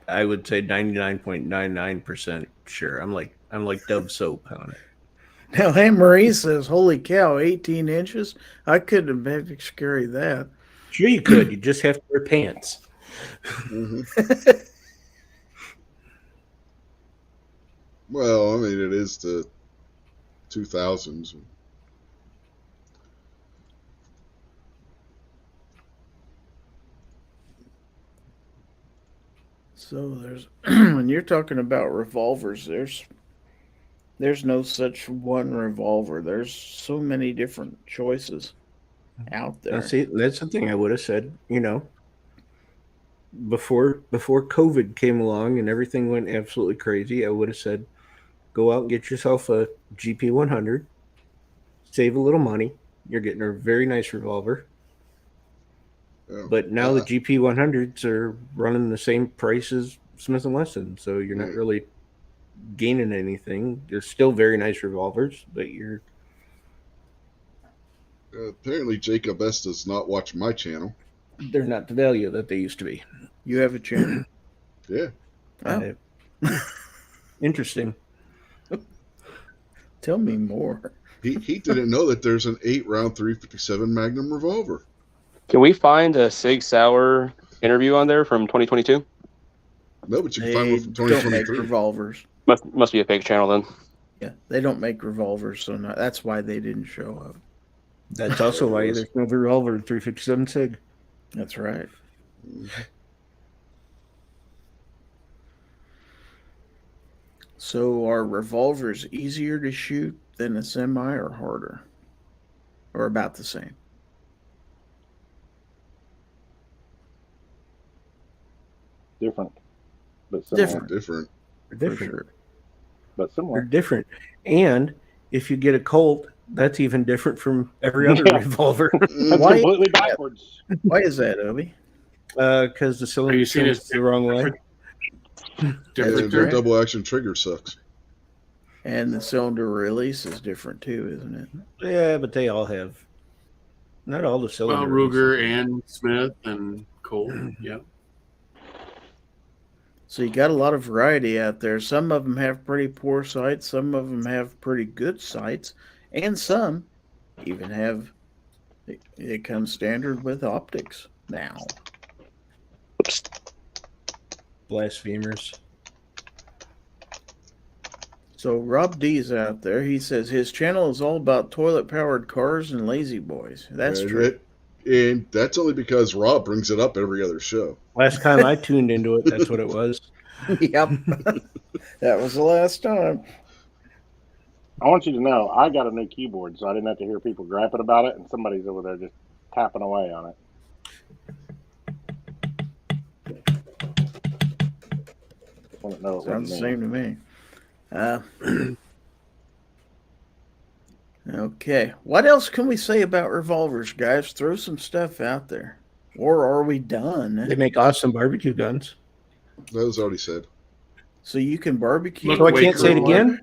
say 99.99% sure. I'm like Dove soap on it. Now, Anne Marie says, "Holy cow, 18 inches! I couldn't have carried that." Sure, you could. You just have to wear pants. Mm-hmm. Well, I mean, it is the 2000s. So there's when you're talking about revolvers, there's no such one revolver. There's so many different choices out there. Now, see, that's the thing I would have said, before COVID came along and everything went absolutely crazy, I would have said, go out and get yourself a GP 100, save a little money. You're getting a very nice revolver. Yeah. But now the GP 100s are running the same price as Smith & Wesson, so you're not really gaining anything. They're still very nice revolvers, but you're... apparently Jacob S. does not watch my channel. They're not the value that they used to be. You have a channel. Yeah. Oh. Interesting. Tell me more. He didn't know that there's an 8-round 357 Magnum revolver. Can we find a Sig Sauer interview on there from 2022? No, but you can They find one from don't make 2023. revolvers. Must be a fake channel then. Yeah, they don't make revolvers, so that's why they didn't show up. That's also why there's no revolver 357 Sig. That's right. So are revolvers easier to shoot than a semi or harder? Or about the same? Different, but similar. Different. Different. For sure. But They're similar. different. And if you get a Colt, that's even different from every other revolver. That's Why- completely backwards. Why is that, Obi? Because the cylinder you seen turns it the wrong way. Different. Their right. double action trigger sucks. And the cylinder release is different too, isn't it? Yeah, but they all have. Not all the Well, cylinders. Ruger and Smith and Colt. Yeah. So you got a lot of variety out there. Some of them have pretty poor sights. Some of them have pretty good sights. And some even have, it comes standard with optics now. Blasphemers. So Rob D's out there. He says his channel is all about toilet-powered cars and lazy boys. That's And true. And that's only because Rob brings it up every other show. Last time I tuned into it, that's what it was. Yep. That was the last time. I want you to know, I got a new keyboard, so I didn't have to hear people griping about it, and somebody's over there just tapping away on it. Just want to know it Sounds the wasn't me. same to me. Okay. What else can we say about revolvers, guys? Throw some stuff out there. Or are we done? They make awesome barbecue guns. That was already said. So you can barbecue. Look, So I way can't say it cooler. again?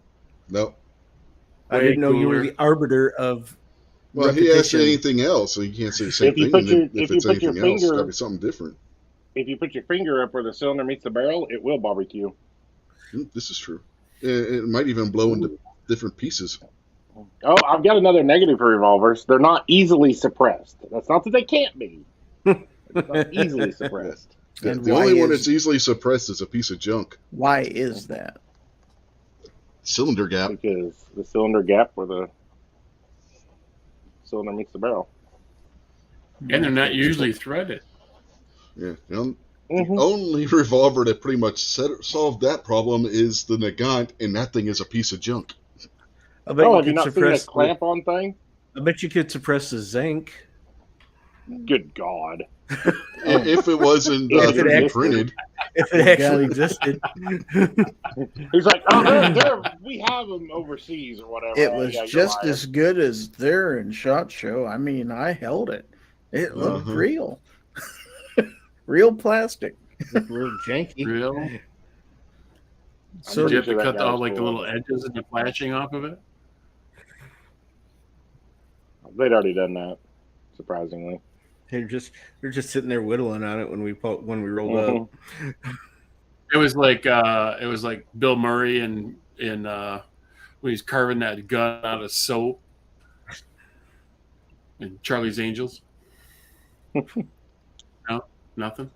No. I Way didn't know you were cooler. the arbiter of Well, he asked repetition. anything else, so you can't say the same If you thing. put And your- if if you it's put your anything else, it's finger- got to be something different. If you put your finger up where the cylinder meets the barrel, it will barbecue. This is true. It might even blow into different pieces. Oh, I've got another negative for revolvers. They're not easily suppressed. That's not that they can't be. It's not easily suppressed. And The why only one is- that's easily suppressed is a piece of junk. Why is that? Cylinder gap. Because the cylinder gap where the cylinder meets the barrel. And they're not usually threaded. Yeah. Mhm. Only revolver that pretty much solved that problem is the Nagant, and that thing is a piece of junk. I bet Oh, you have you could not seen suppress that clamp-on thing? I bet you could suppress the zinc. Good God. If it wasn't If it 3D actually- printed. If it actually existed. He's like, oh, we have them overseas or whatever. It Oh, was yeah, you're just lying. as good as there in SHOT Show. I mean, I held it. It looked Uh-huh. real. Real plastic. Real janky. Real. So Did you have sure to that cut guy all was like the cool. little edges and the flashing off of it? They'd already done that, surprisingly. They're just sitting there whittling on it when we rolled Mhm. up. It was like Bill Murray and when he's carving that gun out of soap in Charlie's Angels. No, nothing.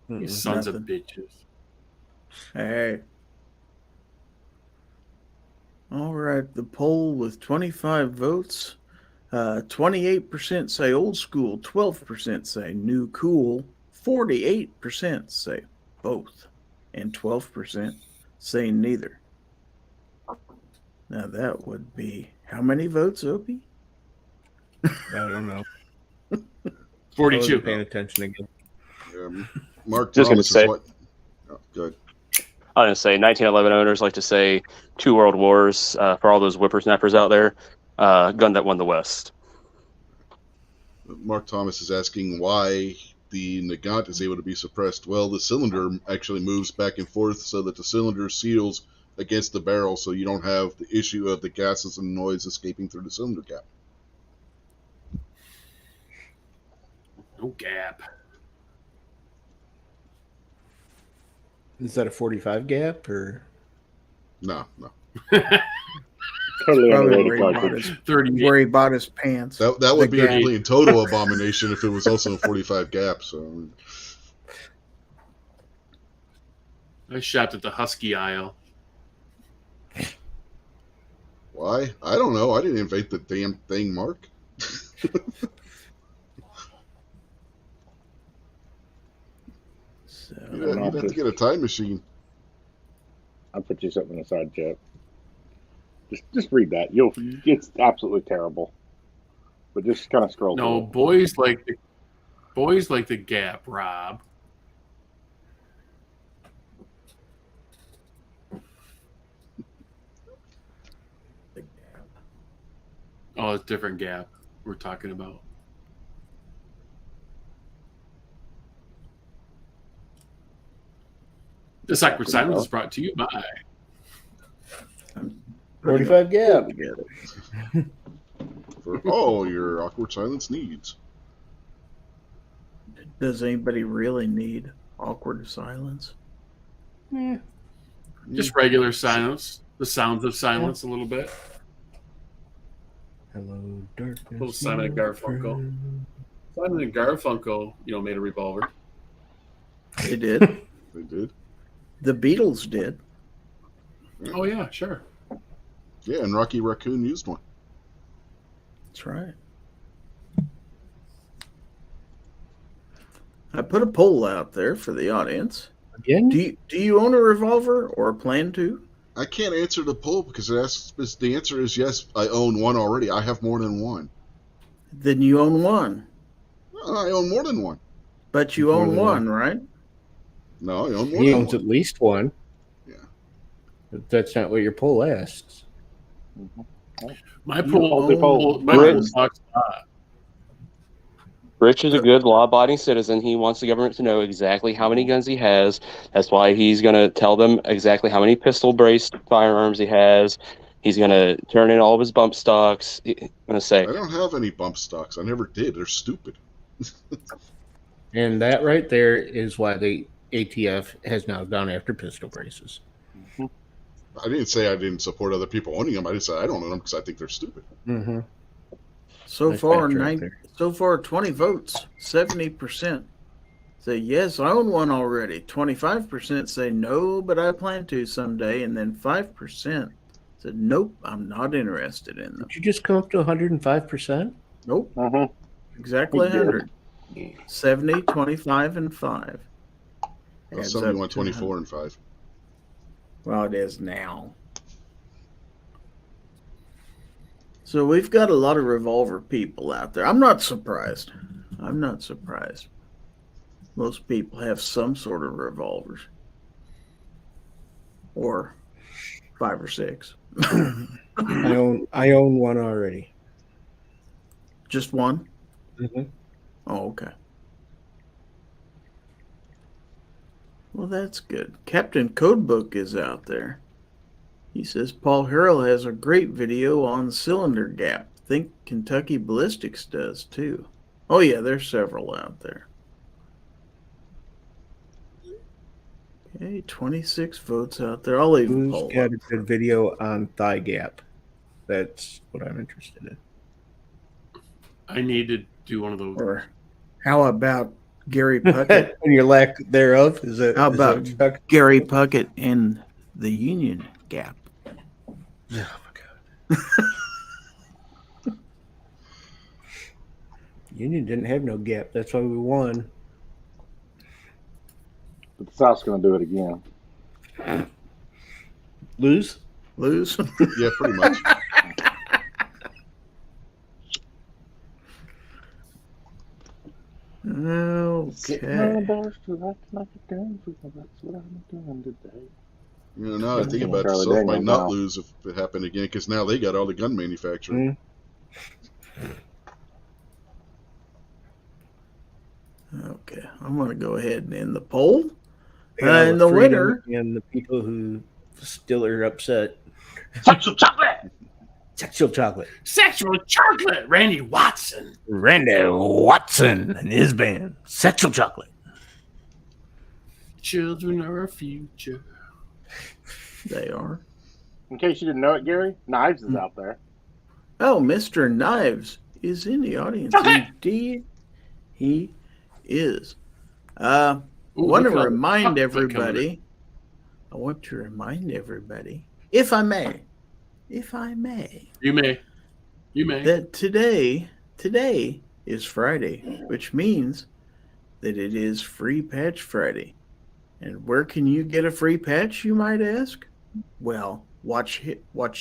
You Mm-mm. sons of Nothing. bitches. Hey. All right, the poll with 25 votes. 28% say old school, 12% say new cool, 48% say both, and 12% say neither. Now that would be how many votes, Opie? I don't know. I 42. wasn't paying attention again. Mark Just gonna Thomas say- is what? Oh, good. I was going to say 1911 owners like to say 2 world wars for all those whippersnappers out there. Gun that won the West. Mark Thomas is asking why the Nagant is able to be suppressed. Well, the cylinder actually moves back and forth so that the cylinder seals against the barrel, so you don't have the issue of the gases and noise escaping through the cylinder gap. No gap. Is that a 45 gap or? No. Totally Probably underrated where he bought cartridge. his, 38. where he bought his pants. That would be a gap. complete and total abomination if it was also a 45 gap. So I shopped at the Husky aisle. why? I don't know. I didn't invent the damn thing, Mark. So, You'd have to get a time machine. I'll put you something in the side chat. Just read that. It's absolutely terrible. But just kind of scroll. No, through. boys like the gap, Rob. Oh, it's a different gap we're talking about. This awkward silence is brought to you by 45 gap. For all your awkward silence needs. Does anybody really need awkward silence? just regular silence, the sounds of silence a little bit. Hello, darkness. Little Simon and Garfunkel. Simon and Garfunkel, made a revolver. They did. They did. The Beatles did. Oh yeah, sure. Yeah, and Rocky Raccoon used one. That's right. I put a poll out there for the audience. Again? Do you own a revolver or plan to? I can't answer the poll because the answer is yes, I own one already. I have more than one. Then you own one. I own more than one. But you More own than one, right? No, I own more He than owns one. at least one. Yeah. But that's not what your poll asks. My You pool own talks Rich is a good law-abiding citizen. He wants the government to know exactly how many guns he has. That's why he's going to tell them exactly how many pistol-braced firearms he has. He's going to turn in all of his bump stocks. I'm going to say, I don't have any bump stocks. I never did. They're stupid. And that right there is why the ATF has now gone after pistol braces. I didn't say I didn't support other people owning them. I just said I don't own them because I think they're stupid. Mm-hmm. So Nice far, backtrack there. 20 votes, 70% say yes, I own one already. 25% say no, but I plan to someday, and then 5% said nope, I'm not interested in them. Did you just come up to 105%? Nope, Mhm. exactly We did. 100. 70, 25, and 5. Well, Adds somebody up went to 24 and 5. Well, it is now. So we've got a lot of revolver people out there. I'm not surprised. Most people have some sort of revolvers. Or 5 or 6. I own one already. Just one? Mm-hmm. Oh, okay. Well, that's good. Captain Codebook is out there. He says Paul Harrell has a great video on cylinder gap. Think Kentucky Ballistics does too. Oh yeah, there's several out there. Okay, 26 votes out there. I'll leave a Who's poll got up. a good video on thigh gap? That's what I'm interested in. I need to do one of those. Or how about Gary Puckett? And your lack thereof is that? How is that about what you're talking- Gary Puckett and the Union Gap? Oh my god! Union didn't have no gap. That's why we won. But the South's going to do it again. Lose? Lose? Yeah, pretty much. Okay. That's what I'm doing today. Now I think about it, Charlie South might Daniels not now. lose if it happened again because now they got all the gun manufacturing. Okay, I'm going to go ahead and end the poll. Yeah, And the winner. And the people who still are upset. Sexual chocolate. Sexual chocolate. Sexual chocolate. Randy Watson. Randy Watson and his band. Sexual chocolate. Children are our future. They are. In case you didn't know it, Gary, Knives is out there. Oh, Mr. Knives is in the audience. Okay. Indeed, he is. I want to remind everybody, if I may, You may. that today is Friday, which means that it is Free Patch Friday. And where can you get a free patch, you might ask? Well, watch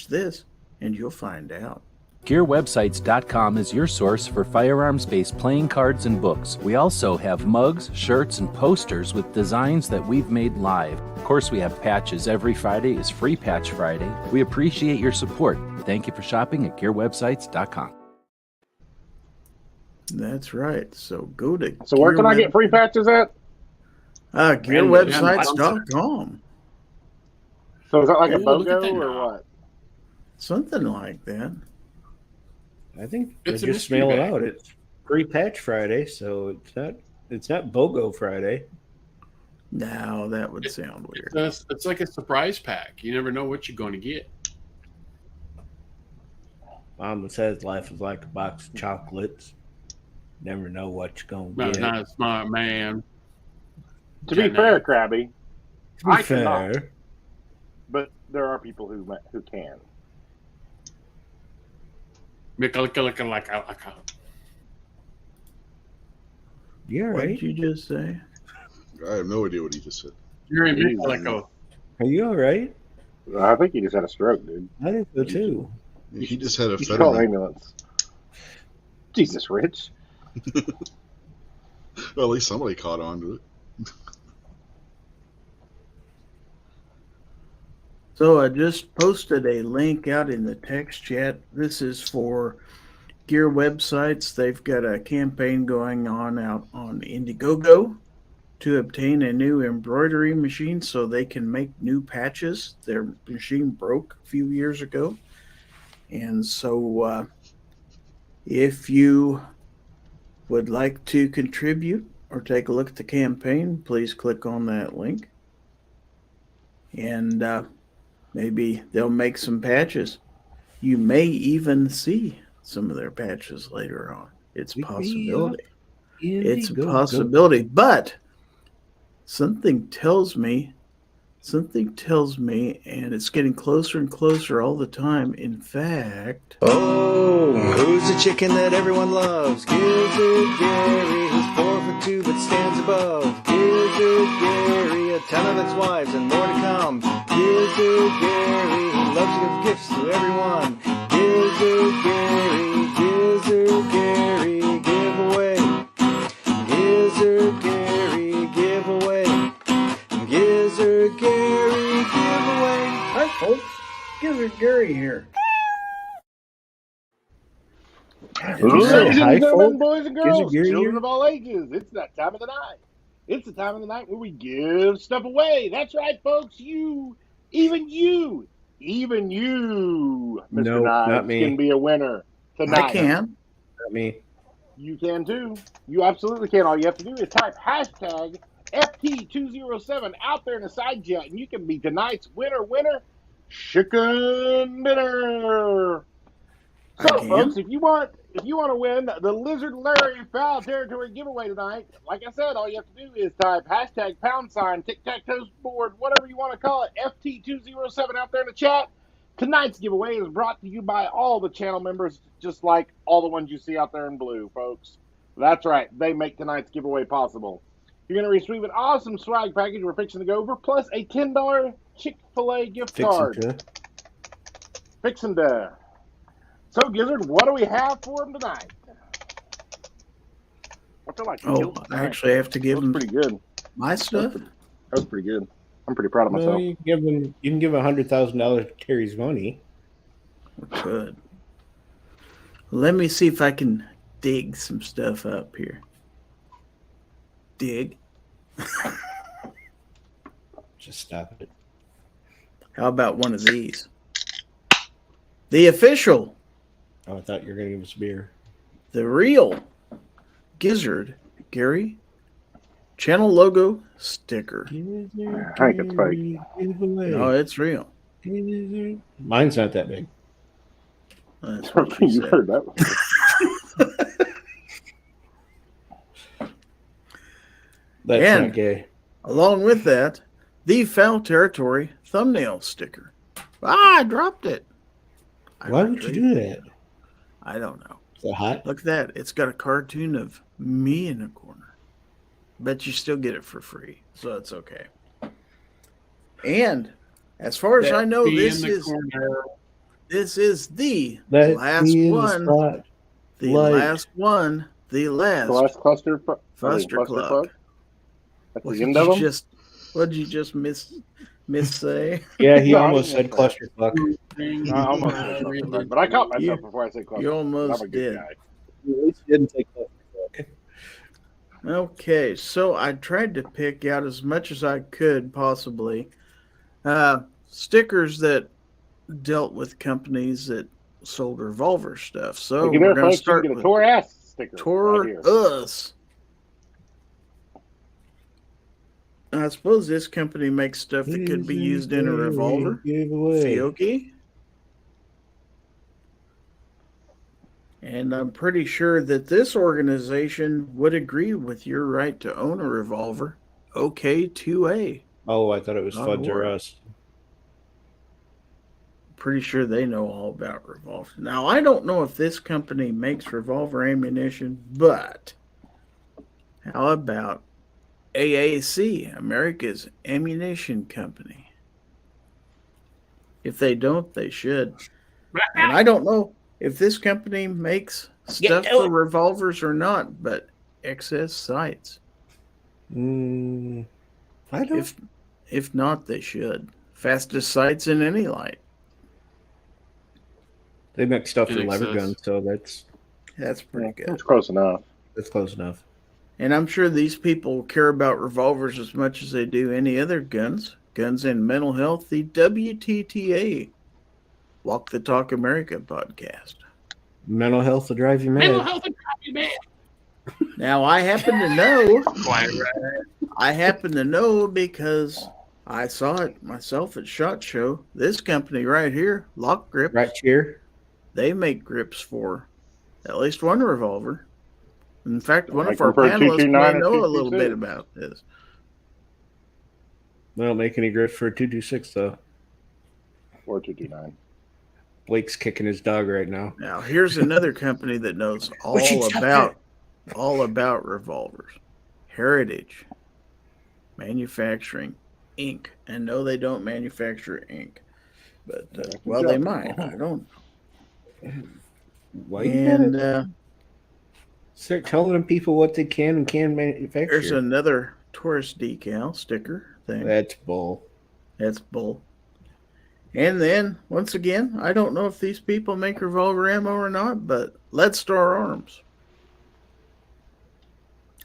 this, and you'll find out. GearWebsites.com is your source for firearms-based playing cards and books. We also have mugs, shirts, and posters with designs that we've made live. Of course, we have patches. Every Friday is Free Patch Friday. We appreciate your support. Thank you for shopping at GearWebsites.com. That's right. So go to. So where can I get free patches at? GearWebsites.com. So is that like a look at BOGO that or now. what? Something like that. I think It's they a just mystery mail it bag. out. It's Free Patch Friday, so it's not BOGO Friday. No, that would sound weird. It's like a surprise pack. You never know what you're going to get. Mama says life is like a box of chocolates. Never know what you're gonna Not, get. not a smart man. To be fair, Krabby, To be I cannot. fair, but there are people who can. you're What right. did you just say? I have no idea what he just said. You're in Micalico. Are you all right? I think he just had a stroke, dude. I think so too. He just had a You should call an fetterman. ambulance. Jesus, Rich. Well, at least somebody caught on to it. So I just posted a link out in the text chat. This is for Gear Websites. They've got a campaign going on out on Indiegogo to obtain a new embroidery machine so they can make new patches. Their machine broke a few years ago. And so if you would like to contribute or take a look at the campaign, please click on that link. And maybe they'll make some patches. You may even see some of their patches later on. It's a possibility. It's a possibility. But something tells me, and it's getting closer and closer all the time. In fact, Oh, who's the chicken that everyone loves? Gizzard Gary, who's 4'2" but stands above. Gizzard Gary, a ton of ex-wives and more to come. Gizzard Gary, who loves to give gifts to everyone. Gizzard Gary, giveaway. Gizzard Gary, giveaway. Gizzard Gary, giveaway. hi folks, Gizzard Gary here. Ladies and Hi, gentlemen, folks. boys and girls, Gizzard Gary children here. of all ages, it's that time of the night. It's the time of the night where we give stuff away. That's right, folks. Even you, Mr. No, Knives, not me. can be a winner tonight. I can. Not me. You can too. You absolutely can. All you have to do is type hashtag FT207 out there in the side chat, and you can be tonight's winner, chicken dinner. So, I can. folks, if you want to win the Lizard Larry Fowl Territory giveaway tonight, like I said, all you have to do is type hashtag # tic-tac-toe board, whatever you want to call it, FT207 out there in the chat. Tonight's giveaway is brought to you by all the channel members, just like all the ones you see out there in blue, folks. That's right. They make tonight's giveaway possible. You're going to receive an awesome swag package we're fixing to go over, plus a $10 Chick-fil-A gift card. Fixing to. So, Gizzard, what do we have for him tonight? What's it like? Oh, I actually have to give That was him pretty good. my stuff. That was pretty good. I'm pretty proud of No, myself. you can give $100,000 to Terry's money. Good. Let me see if I can dig some stuff up here. Dig. Just stop it. How about one of these? The official, Oh, I thought you were going to give us beer. the real Gizzard Gary channel logo sticker. I think it's fake. No, it's real. Mine's not that big. That's what she You said. heard that before. That's And- not gay. Along with that, the Fowl Territory thumbnail sticker. Ah, I dropped it. Why would you do that? I don't know. Is that hot? Look at that. It's got a cartoon of me in a corner. Bet you still get it for free, so it's okay. And as far as I know, Be this in the is corner. the Let last me in the one. spot. The Light. last one. The last. The last cluster, Cluster Club. At What the did end of you them. what did you just miss say? Yeah, he No, I almost didn't said know that. clusterfuck. I almost said clusterfuck, but I caught myself before I said clusterfuck. You almost I'm a good did. guy. At least he didn't say clusterfuck. Okay, so I tried to pick out as much as I could possibly stickers that dealt with companies that sold revolver stuff. So Look at we're there, going to folks. You start can get a with Tor ass sticker. Tor right here. Us. I suppose this company makes stuff that could be used in a revolver. Giveaway. Fiocchi. And I'm pretty sure that this organization would agree with your right to own a revolver. Okay, 2A. Oh, I thought it was Oh, Fuds or Lord. Us. Pretty sure they know all about revolvers. Now, I don't know if this company makes revolver ammunition, but how about AAC, America's Ammunition Company? If they don't, they should. And I don't know if this company makes stuff for revolvers or not, but excess sights. I don't. If not, they should. Fastest sights in any light. They make stuff for In lever excess. guns, so That's pretty good. That's close enough. that's close enough. And I'm sure these people care about revolvers as much as they do any other guns. Guns and Mental Health, the WTTA, Walk the Talk America podcast. Mental health will drive you mad. Mental health and copy, man. Now, I happen to know, Quite right. because I saw it myself at SHOT Show. This company right here, Lock Grip, Right here. they make grips for at least one revolver. In fact, one Like of our for a panelists 229 may or know a little 226. bit about this. They don't make any grips for a 226 though. Or 229. Blake's kicking his dog right now. Now, here's another company that knows all about revolvers. Heritage Manufacturing Inc. And no, they don't manufacture ink, but well, they might. I don't. Why you And gotta start telling people what they can and can't manufacture? there's another tourist decal sticker thing. That's bull. That's bull. And then, once again, I don't know if these people make revolver ammo or not, but Lead Star Arms.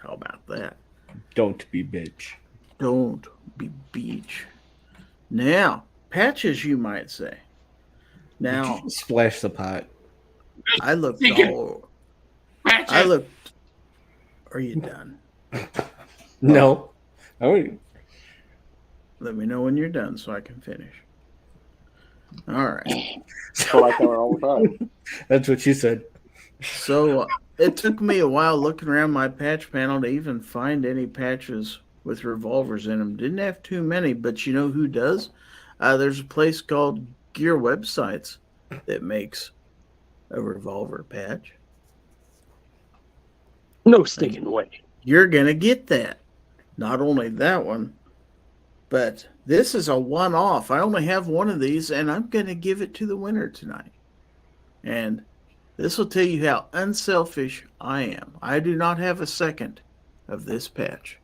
How about that? Don't be bitch. Don't be beach. Now, patches, you might say. Now, Splash the pot. I looked Thinking. all. Ratchet. I looked. Are you done? No. I would. Let me know when you're done so I can finish. All right. So I tell her all the time. That's what she said. So it took me a while looking around my patch panel to even find any patches with revolvers in them. Didn't have too many, but you know who does? There's a place called Gear Websites that makes a revolver patch. No stinking way. You're going to get that. Not only that one, but this is a one-off. I only have one of these, and I'm going to give it to the winner tonight. And this will tell you how unselfish I am. I do not have a second of this patch.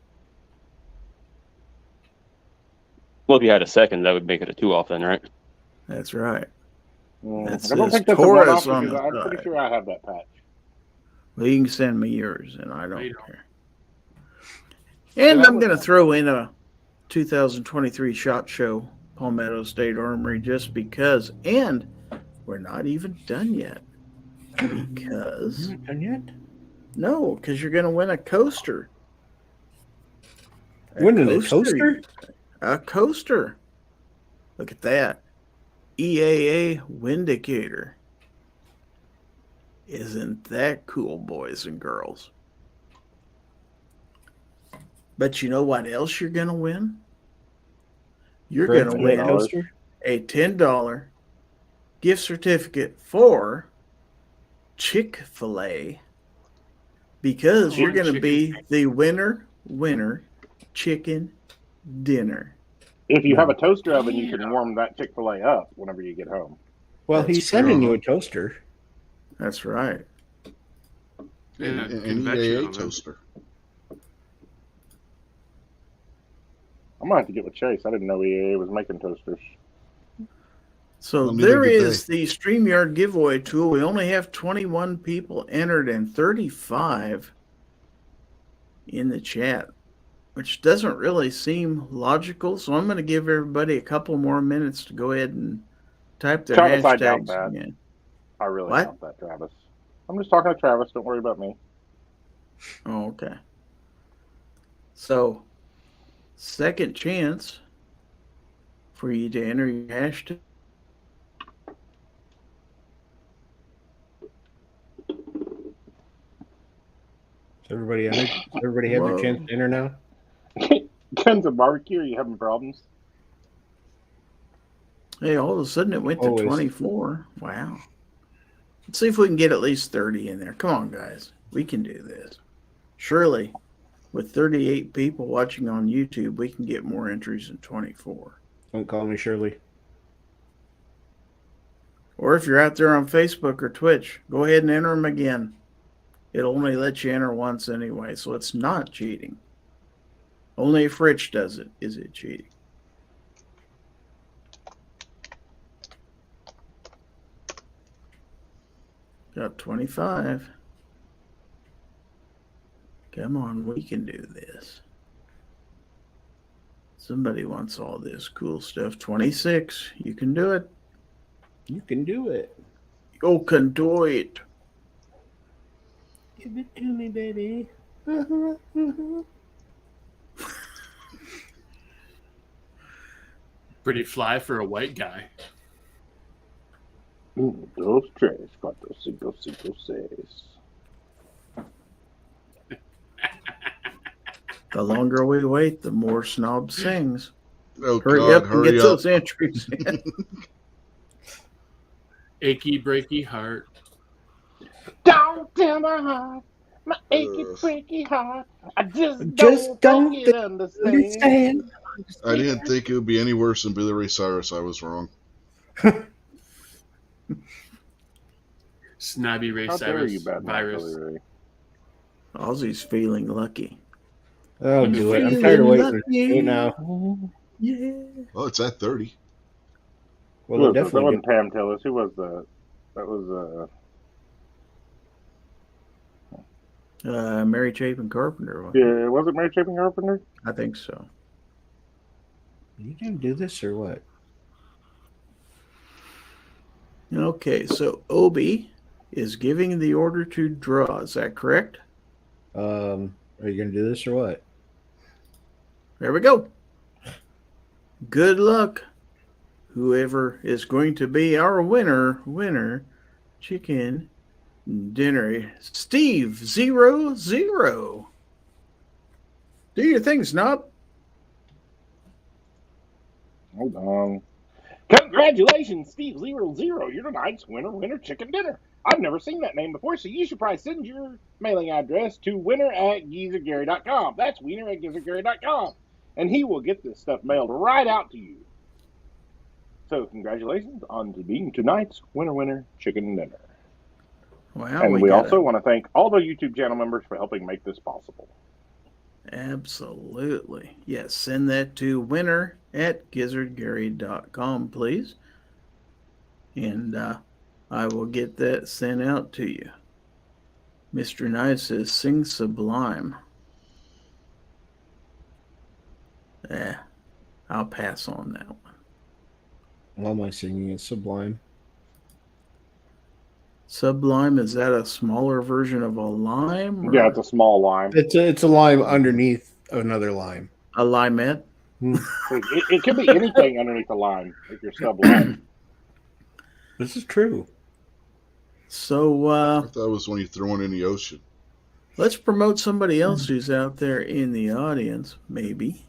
Well, if you had a second, that would make it a 2-off then, right? That's right. That I don't says think that's a Taurus one-off on because the I'm side. pretty sure I have that patch. Well, you can send me yours, and I don't You don't. care. And I'm going to throw in a 2023 SHOT Show, Palmetto State Armory, just because. And we're not even done yet. Because... Not done yet? No, because you're going to win a coaster. Winning a toaster? A coaster. Look at that. EAA Windicator. Isn't that cool, boys and girls? But you know what else you're going to win? You're going to win a $10 gift certificate for Chick-fil-A, because you're going to be the winner chicken dinner. If you have a toaster oven, you can warm that Chick-fil-A up whenever you get home. Well, he's sending you a toaster. That's right. And An EAA toaster. I'm going to have to get with Chase. I didn't know EAA was making toasters. So there is the StreamYard giveaway tool. We only have 21 people entered and 35 in the chat, which doesn't really seem logical. So I'm going to give everybody a couple more minutes to go ahead and type their Travis, hashtags I doubt that. again. I really doubt that, Travis. I'm just talking to Travis. Don't worry about me. Oh, okay. So, second chance for you to enter your hashtag. Everybody have their chance to enter now? Guns of barbecue, are you having problems? Hey, all of a sudden it went to 24. Wow. Let's see if we can get at least 30 in there. Come on, guys. We can do this. Surely, with 38 people watching on YouTube, we can get more entries than 24. Don't call me Shirley. Or if you're out there on Facebook or Twitch, go ahead and enter them again. It'll only let you enter once anyway, so it's not cheating. Only if Rich does it is it cheating. Got 25. Come on, we can do this. Somebody wants all this cool stuff. 26. You can do it. You can do it. You can do it. Give it to me, baby. Pretty fly for a white guy. Those trays, 4, 5, 6. The longer we wait, the more Snob sings. Oh, hurry God, up and get those entries in. Achy, breaky heart. Don't tell my heart, my achy, breaky heart. I just don't understand. I didn't think it would be any worse than Billy Ray Cyrus. I was wrong. Snobby Ray How dare Cyrus you, bad virus. Ray. Ozzy's feeling lucky. Oh, do it. I'm tired of waiting. Do it now. Yeah. Oh, it's at 30. Well, Look, definitely. that wasn't Pam Tillis. Who was that? That was Mary Chapin Carpenter. Yeah, was it Mary Chapin Carpenter? I think so. You gonna do this or what? Okay, so Obi is giving the order to draw. Is that correct? Are you gonna do this or what? There we go. Good luck. Whoever is going to be our winner, chicken dinner. Steve 00. Do your thing, Snob. Hold on. Congratulations, Steve 00. You're tonight's winner chicken dinner. I've never seen that name before, so you should probably send your mailing address to winner@gizzardgary.com. That's winner@gizzardgary.com. And he will get this stuff mailed right out to you. So congratulations on being tonight's winner chicken dinner. Wow, and we also want to thank all the YouTube channel members for helping make this possible. Absolutely. Yes, send that to winner@gizzardgary.com, please. And I will get that sent out to you. Mr. Nice says, sing Sublime. I'll pass on that one. All my singing is Sublime. Sublime, is that a smaller version of a lime? Or Yeah, it's a small lime. It's a lime underneath another lime. a limette. It could be anything underneath the lime if you're Sublime. This is true. So I thought it was when you throw it in the ocean. let's promote somebody else who's out there in the audience, maybe.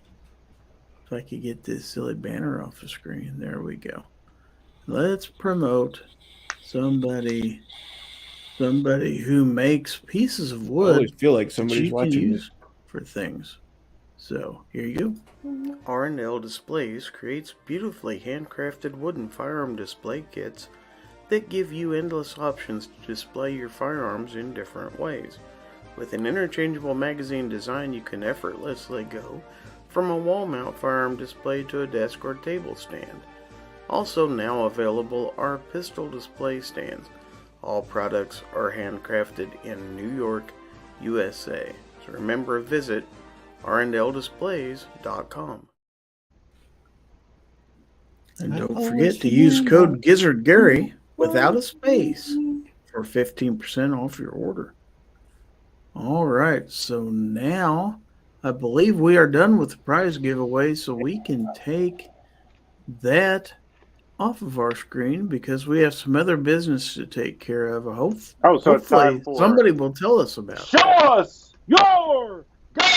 If I could get this silly banner off the screen. There we go. Let's promote somebody who makes pieces of I wood always feel like that somebody's you can watching use for things. So here you go. R&L Displays creates beautifully handcrafted wooden firearm display kits that give you endless options to display your firearms in different ways. With an interchangeable magazine design, you can effortlessly go from a wall mount firearm display to a desk or table stand. Also now available are pistol display stands. All products are handcrafted in New York, USA. So remember to visit rndldisplays.com. And don't forget to use code Gizzard Gary without a space for 15% off your order. All right, so now I believe we are done with the prize giveaway, so we can take that off of our screen because we have some other business to take care of. So it's Hopefully time for somebody will tell us about it. Show us your guns!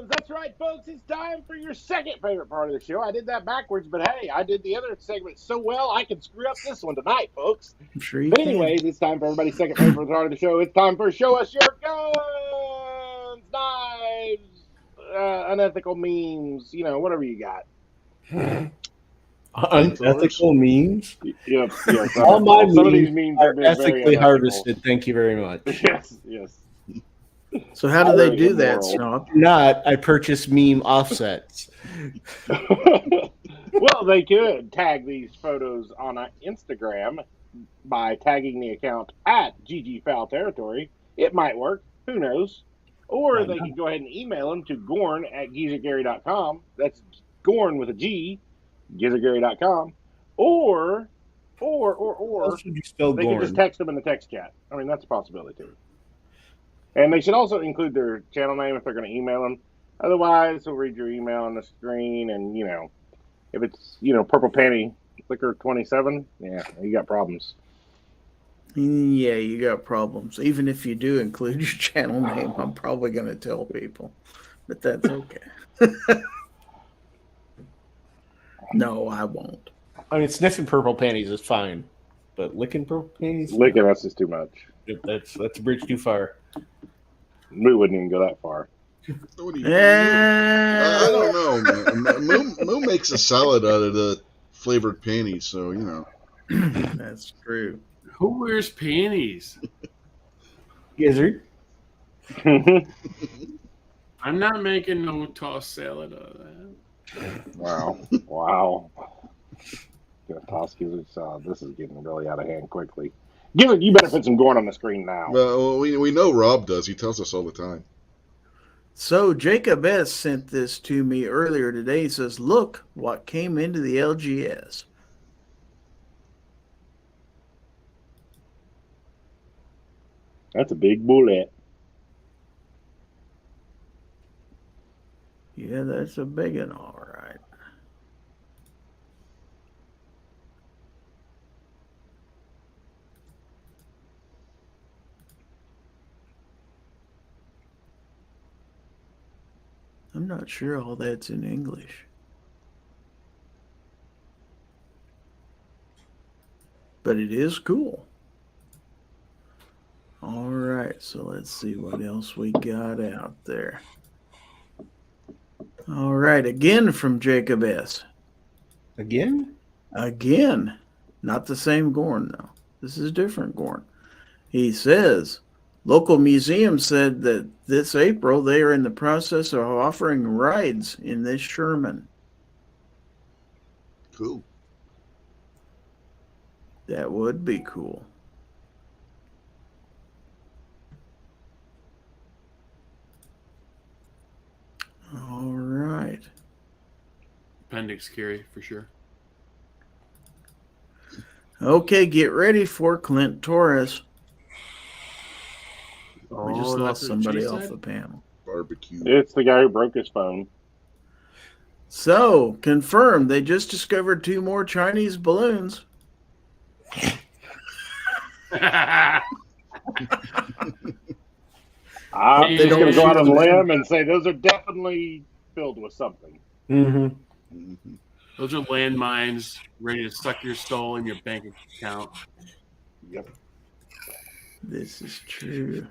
That's right, folks. It's time for your second favorite part of the show. I did that backwards, but hey, I did the other segment so well, I can screw up this one tonight, folks. I'm sure you But can. anyways, it's time for everybody's second favorite part of the show. It's time for Show Us Your Guns, Knives, Unethical Memes, whatever you got. Unethical memes. Yep. All my Some of these memes memes are being very ethically unethical. harvested. Thank you very much. Yes. So how do they Very do that, immoral. Snob? Not, I purchase meme offsets. Well, they could tag these photos on Instagram by tagging the account at Fowl Territory. It might work. Who knows? Or they could go ahead and email them to GORN at GizzardGary.com. That's GORN with a G, GizzardGary.com. Or How should you spell they could just Gorn? text them in the text chat. I mean, that's a possibility too. And they should also include their channel name if they're going to email them. Otherwise, they'll read your email on the screen, and if it's Purple Panty Liquor 27, yeah, you got problems. Yeah, you got problems. Even if you do include your channel name, I'm probably going to tell people, but that's okay. No, I won't. I mean, sniffing purple panties is fine, but licking purple panties? Licking us is too much. That's a bridge too far. We wouldn't even go that far. What do you I don't know, man. Moo makes a salad out of the flavored panties, so That's true. Who wears panties? Gizzard. I'm not making no tossed salad out of that. Wow. Gonna toss Gizzard salad. This is getting really out of hand quickly. Gizzard, you better put some Gorn on the screen now. Well, we know Rob does. He tells us all the time. So Jacob S. sent this to me earlier today. He says, look what came into the LGS. That's a big bullet. Yeah, that's a big one, all right. I'm not sure all that's in English. But it is cool. All right, so let's see what else we got out there. All right, again from Jacob S. Again? Again. Not the same Gorn, though. This is different Gorn. He says, local museum said that this April they are in the process of offering rides in this Sherman. Cool. That would be cool. All right. appendix carry for sure. Okay, get ready for Clint Torres. We just Oh, lost that's what she somebody off said? the panel. Barbecue. It's the guy who broke his phone. So, confirmed, they just discovered 2 more Chinese balloons. I'm They just don't going to go out on a shoot them. limb and say those are definitely filled with something. Mm-hmm. Mhm. Those are landmines ready to suck your soul in your bank account. Yep. This is true.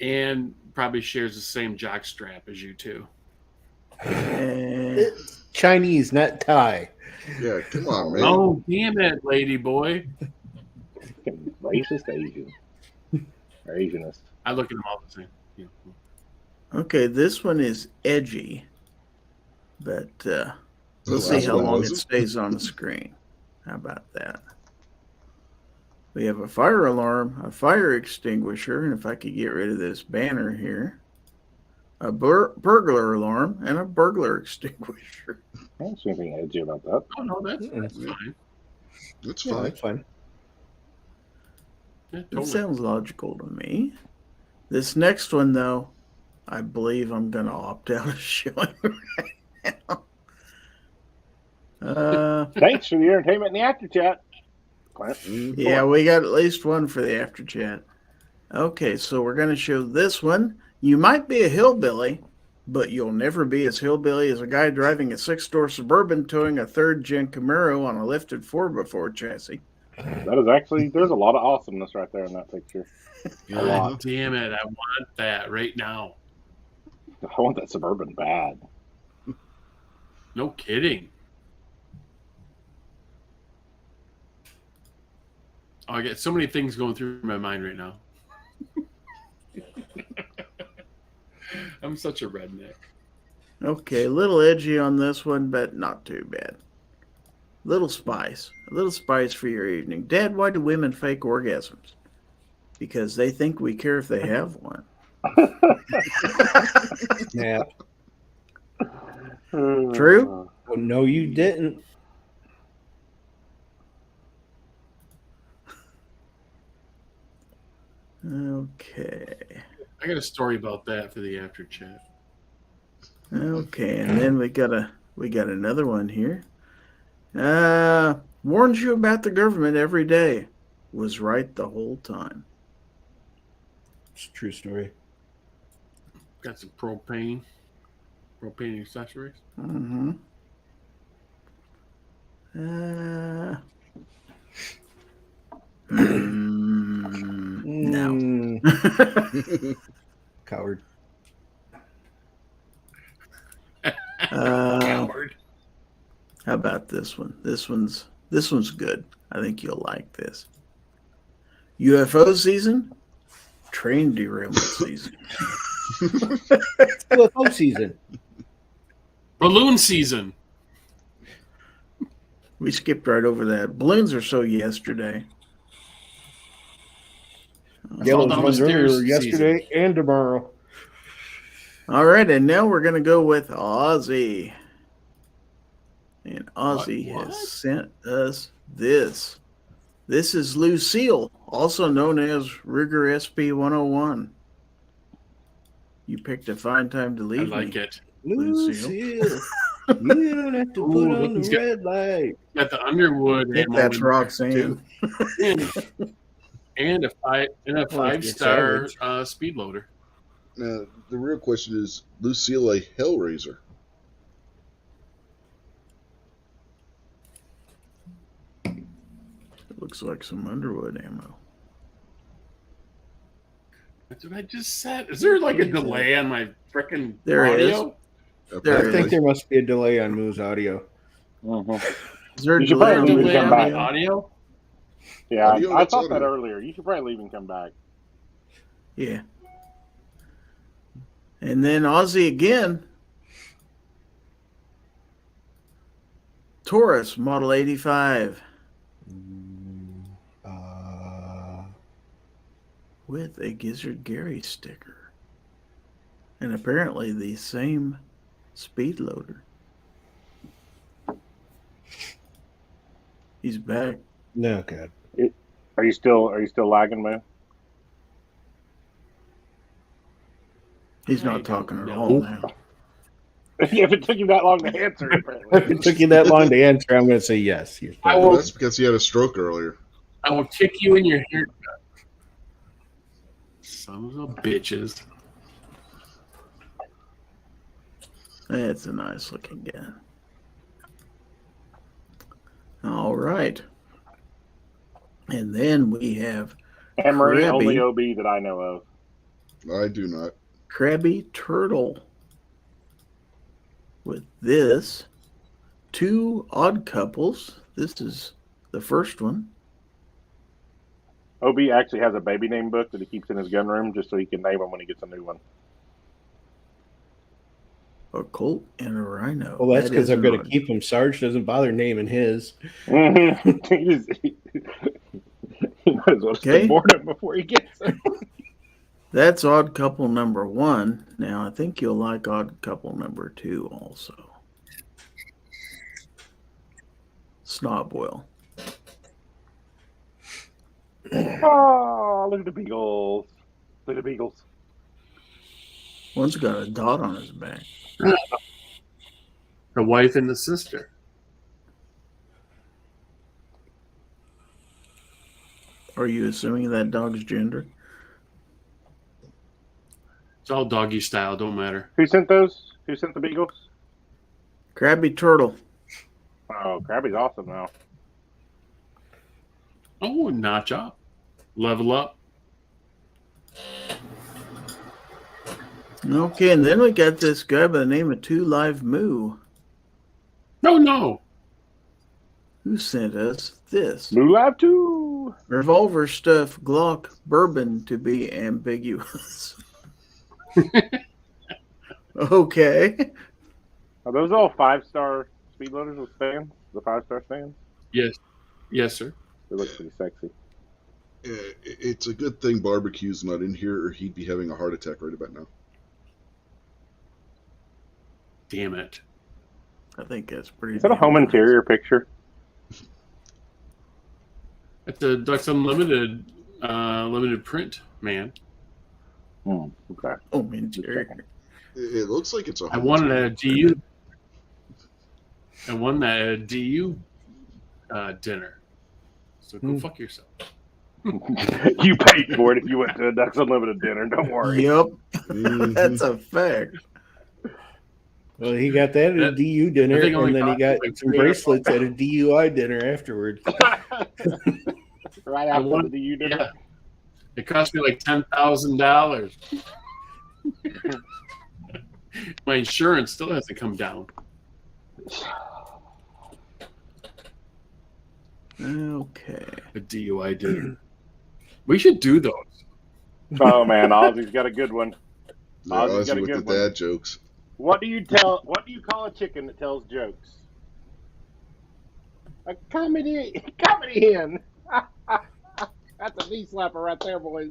And probably shares the same jock strap as you too. And It's Chinese, not Thai. Yeah, come on, man. Oh, damn it, lady boy. Fucking racist Asian. Or Asianist. I look at them all the same. Yeah. okay, this one is edgy, but we'll see last how one long it wasn't? stays on the screen. How about that? We have a fire alarm, a fire extinguisher, and if I could get rid of this banner here, a burglar alarm, and a burglar extinguisher. I don't see anything edgy about that. Oh, no, that's Mm-mm. fine. That's Yeah, fine. that's fine. Yeah, It totally. sounds logical to me. This next one, though, I believe I'm going to opt out of showing right now. Thanks for the entertainment in the after chat, Clint. Yeah, we got at least one for the after chat. Okay, so we're going to show this one. You might be a hillbilly, but you'll never be as hillbilly as a guy driving a 6-door Suburban towing a 3rd-gen Camaro on a lifted 4x4 chassis. That is actually, there's a lot of awesomeness right there in that picture. A lot. God damn it. I want that right now. I want that Suburban bad. No kidding. Oh, I get so many things going through my mind right now. I'm such a redneck. Okay, a little edgy on this one, but not too bad. Little spice. A little spice for your evening. Dad, why do women fake orgasms? Because they think we care if they have one. Yeah. True? Oh, no, you didn't. Okay. I got a story about that for the after chat. Okay, and then we got another one here. Warns you about the government every day. Was right the whole time. It's a true story. Got some propane accessories. Mm-hmm. No. Coward. Coward. How about this one? This one's good. I think you'll like this. UFO season, train derailment season. UFO season. Balloon season. We skipped right over that. Balloons are so yesterday. Yellow down the ones stairs earlier yesterday and tomorrow. All right, and now we're going to go with Ozzy. And Ozzy What? has sent us this. This is Lucille, also known as Rigger SP 101. You picked a fine time to I leave like me. it. Lucille, you don't have to put on he's the got- red light. Got the Underwood I think ammo that's in Roxanne. and a you're 5-star savage. speed loader. Now, the real question is, Lucille a Hellraiser? It looks like some Underwood ammo. That's what I just said. Is there like a delay on my freaking There audio? There I it think is. there must be a delay on Moo's audio. Is there a You should delay probably on leave the it come back. audio? Audio? Yeah, Audio, I that's thought that audio. earlier. You should probably leave and come back. Yeah. And then Ozzy again. Taurus, Model 85. With a Gizzard Gary sticker. And apparently the same speed loader. He's back. No, God. Are you still lagging, man? He's not talking at all now. Yeah, if it took you that long to answer, apparently. If it took you that long to answer, I'm going to say yes. You're I still- will- That's because he had a stroke earlier. I will kick you in your haircut. Sons of bitches. That's a nice looking gun. All right. And then we have Emery, Krabby. only OB that I know of. I do not. Krabby Turtle. With this, 2 odd couples. This is the first one. OB actually has a baby name book that he keeps in his gun room just so he can name them when he gets a new one. A Colt and a Rhino. Well, that's That because is I'm going an to keep him. Sarge doesn't bother naming his. He might as well Okay. board him before he gets it. That's odd couple number 1. Now, I think you'll like odd couple number 2 also. Snob Will. Oh, look at the beagles. Look at the beagles. One's got a dot on his back. The wife and the sister. Are you assuming that dog's gender? It's all doggy style. Don't matter. Who sent those? Who sent the beagles? Krabby Turtle. Oh, Krabby's awesome now. Oh, notch up. Level up. Okay, and then we got this guy by the name of 2 Live Moo. No. Who sent us this? New Lab 2. Revolver stuff, Glock, bourbon to be ambiguous. Okay. Are those all 5-star speed loaders with stands? The 5-star stands? Yes, sir. They look pretty sexy. It's a good thing barbecue's not in here, or he'd be having a heart attack right about now. Damn it. I think that's pretty. Is that a home interior picture? It's a Ducks Unlimited limited print, man. Okay. Home interior. It looks like it's a. I won it at a DU. I won that at a DU dinner. So go fuck yourself. You paid for it if you went to a Ducks Unlimited dinner. Don't worry. Yep. Mhm. That's a fact. Well, he got that at a That- DU dinner, I think it only and then he cost got like some $300. bracelets at a DUI dinner afterwards. Right I after won- the DU dinner. Yeah. It cost me like $10,000. My insurance still hasn't come down. Okay. A DUI dinner. We should do those. Oh man, Ozzy's got a good one. Yeah, Ozzy's got Ozzy a with good the one. dad jokes. What do you call a chicken that tells jokes? A comedy hen. That's a knee slapper right there, boys.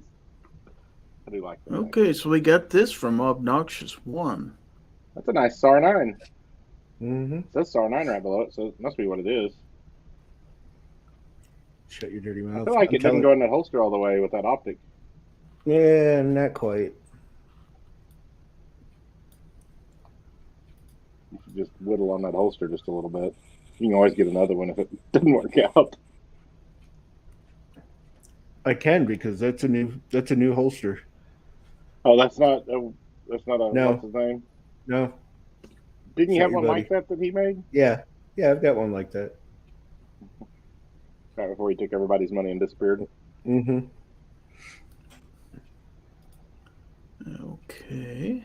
I do like that. Okay, so we got this from Obnoxious One. That's a nice SAR 9. Mm-hmm. It says SAR 9 right below it, so it must be what it is. Shut your dirty I mouth. feel like I'm it didn't telling- go in that holster all the way with that optic. Yeah, not quite. You should just whittle on that holster just a little bit. You can always get another one if it doesn't work out. I can because that's a new holster. Oh, that's not a No. what's his name? No. Didn't you Not have your one buddy. like that he made? Yeah, I've got one like that. Right before he took everybody's money and disappeared. Mm-hmm. Okay.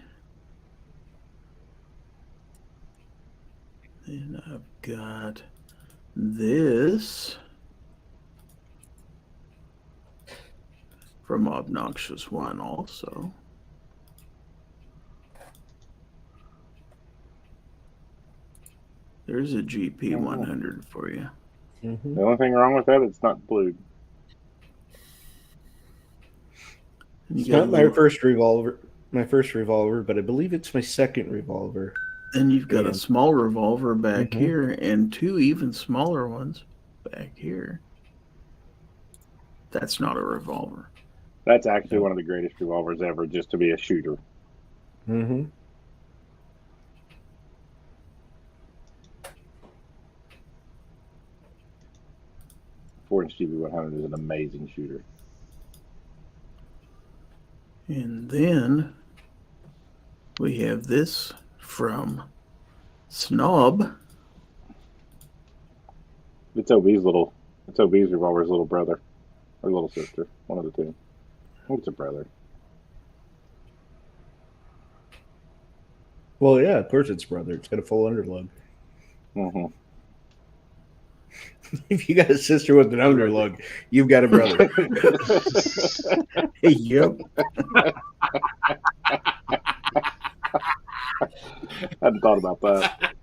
And I've got this from Obnoxious One also. There's a GP 100 for you. Mm-hmm. The only thing wrong with that, it's not blued. And you It's got not a my little- first revolver, but I believe it's my second revolver. And you've got a small revolver back Mhm. here and two even smaller ones back here. That's not a revolver. That's actually one of the greatest revolvers ever, just to be a shooter. Mm-hmm. .4-inch DB100 is an amazing shooter. And then we have this from Snob. It's OB's revolver's little brother or little sister, one of the two. I think it's a brother. Well, yeah, of course it's brother. It's got a full underlug. Mm-hmm. If you got a sister with an underlug, you've got a brother. Yep. Hadn't thought about that.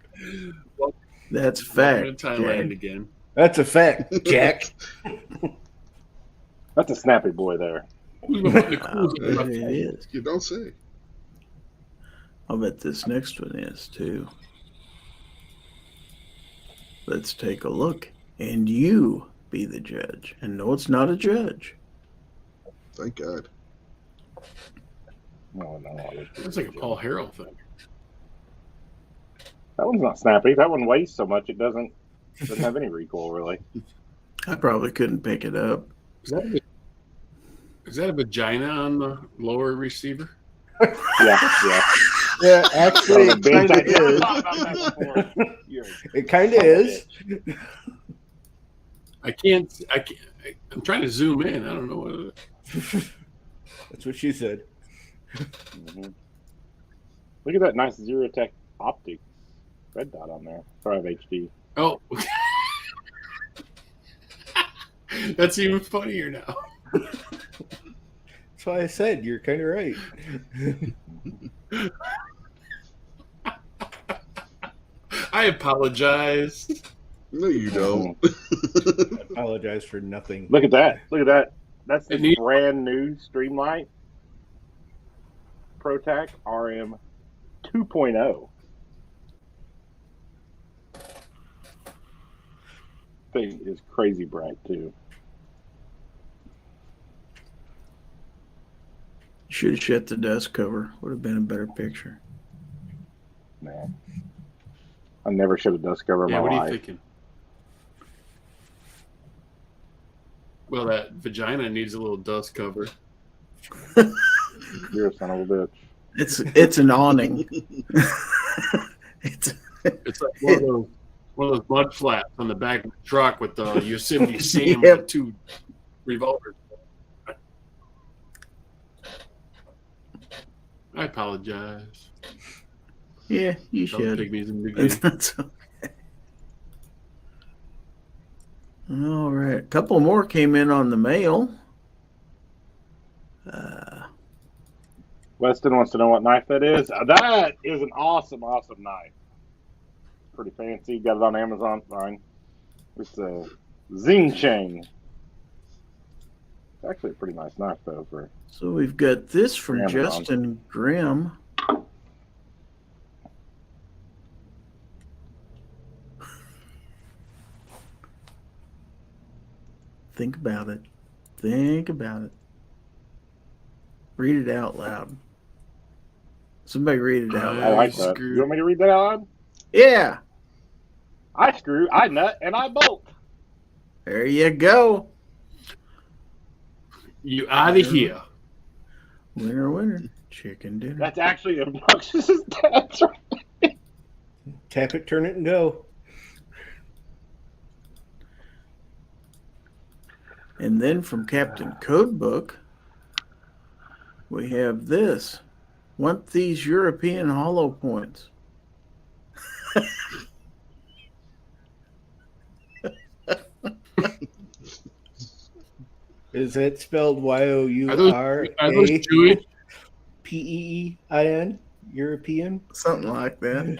That's Welcome fact. to Thailand Jack. again. That's a fact, Jack. That's a snappy boy there. Who's gonna put the cools in It the is. You don't say. I'll bet this next one is too. Let's take a look. And you be the judge. And no, it's not a judge. Thank God. No. It's like a Paul Harrell thing. That one's not snappy. That one weighs so much it doesn't have any recoil really. I probably couldn't pick it up. Is that a vagina on the lower receiver? Yeah. Yeah, actually, it kind of is. is. It kind of is. I can't. I'm trying to zoom in. I don't know what it is. That's what she said. Mm-hmm. Look at that nice Zerotech optics red dot on there. 5 HD. Oh, that's even funnier now. That's why I said you're kind of right. I apologize. No, you don't. I apologize for nothing. Look at that. That's the It needs- brand new Streamlight ProTac RM 2.0. Thing is crazy bright too. Should have shut the dust cover. Would have been a better picture. Man, I never should have dust cover in Yeah, my what are you life. thinking? Well, that vagina needs a little dust cover. You're a son of a bitch. It's an awning. it's It's like one of those mud flaps on the back of the truck with the Yosemite Sam Yep. with 2 revolvers. I apologize. yeah, you Tell the should. pygmies in the beginning. That's okay. All right, a couple more came in on the mail. Weston wants to know what knife that is. That is an awesome knife. Pretty fancy. Got it on Amazon. Fine. It's a Zing Chang. It's actually a pretty nice knife, though. So we've got this from Amazon. Justin Grimm. Think about it. Think about it. Read it out loud. Somebody read it out I loud. like that. You want me to read that out loud? Yeah. I screw, I nut, and I bolt. There you go. You out of here. Winner, winner. Chicken dinner. That's actually obnoxious as that's right. Tap it, turn it, and go. And then from Captain Codebook, we have this. Want these European hollow points? Is that spelled Are those YOURAPEEIN? Jewish? European? Something like that.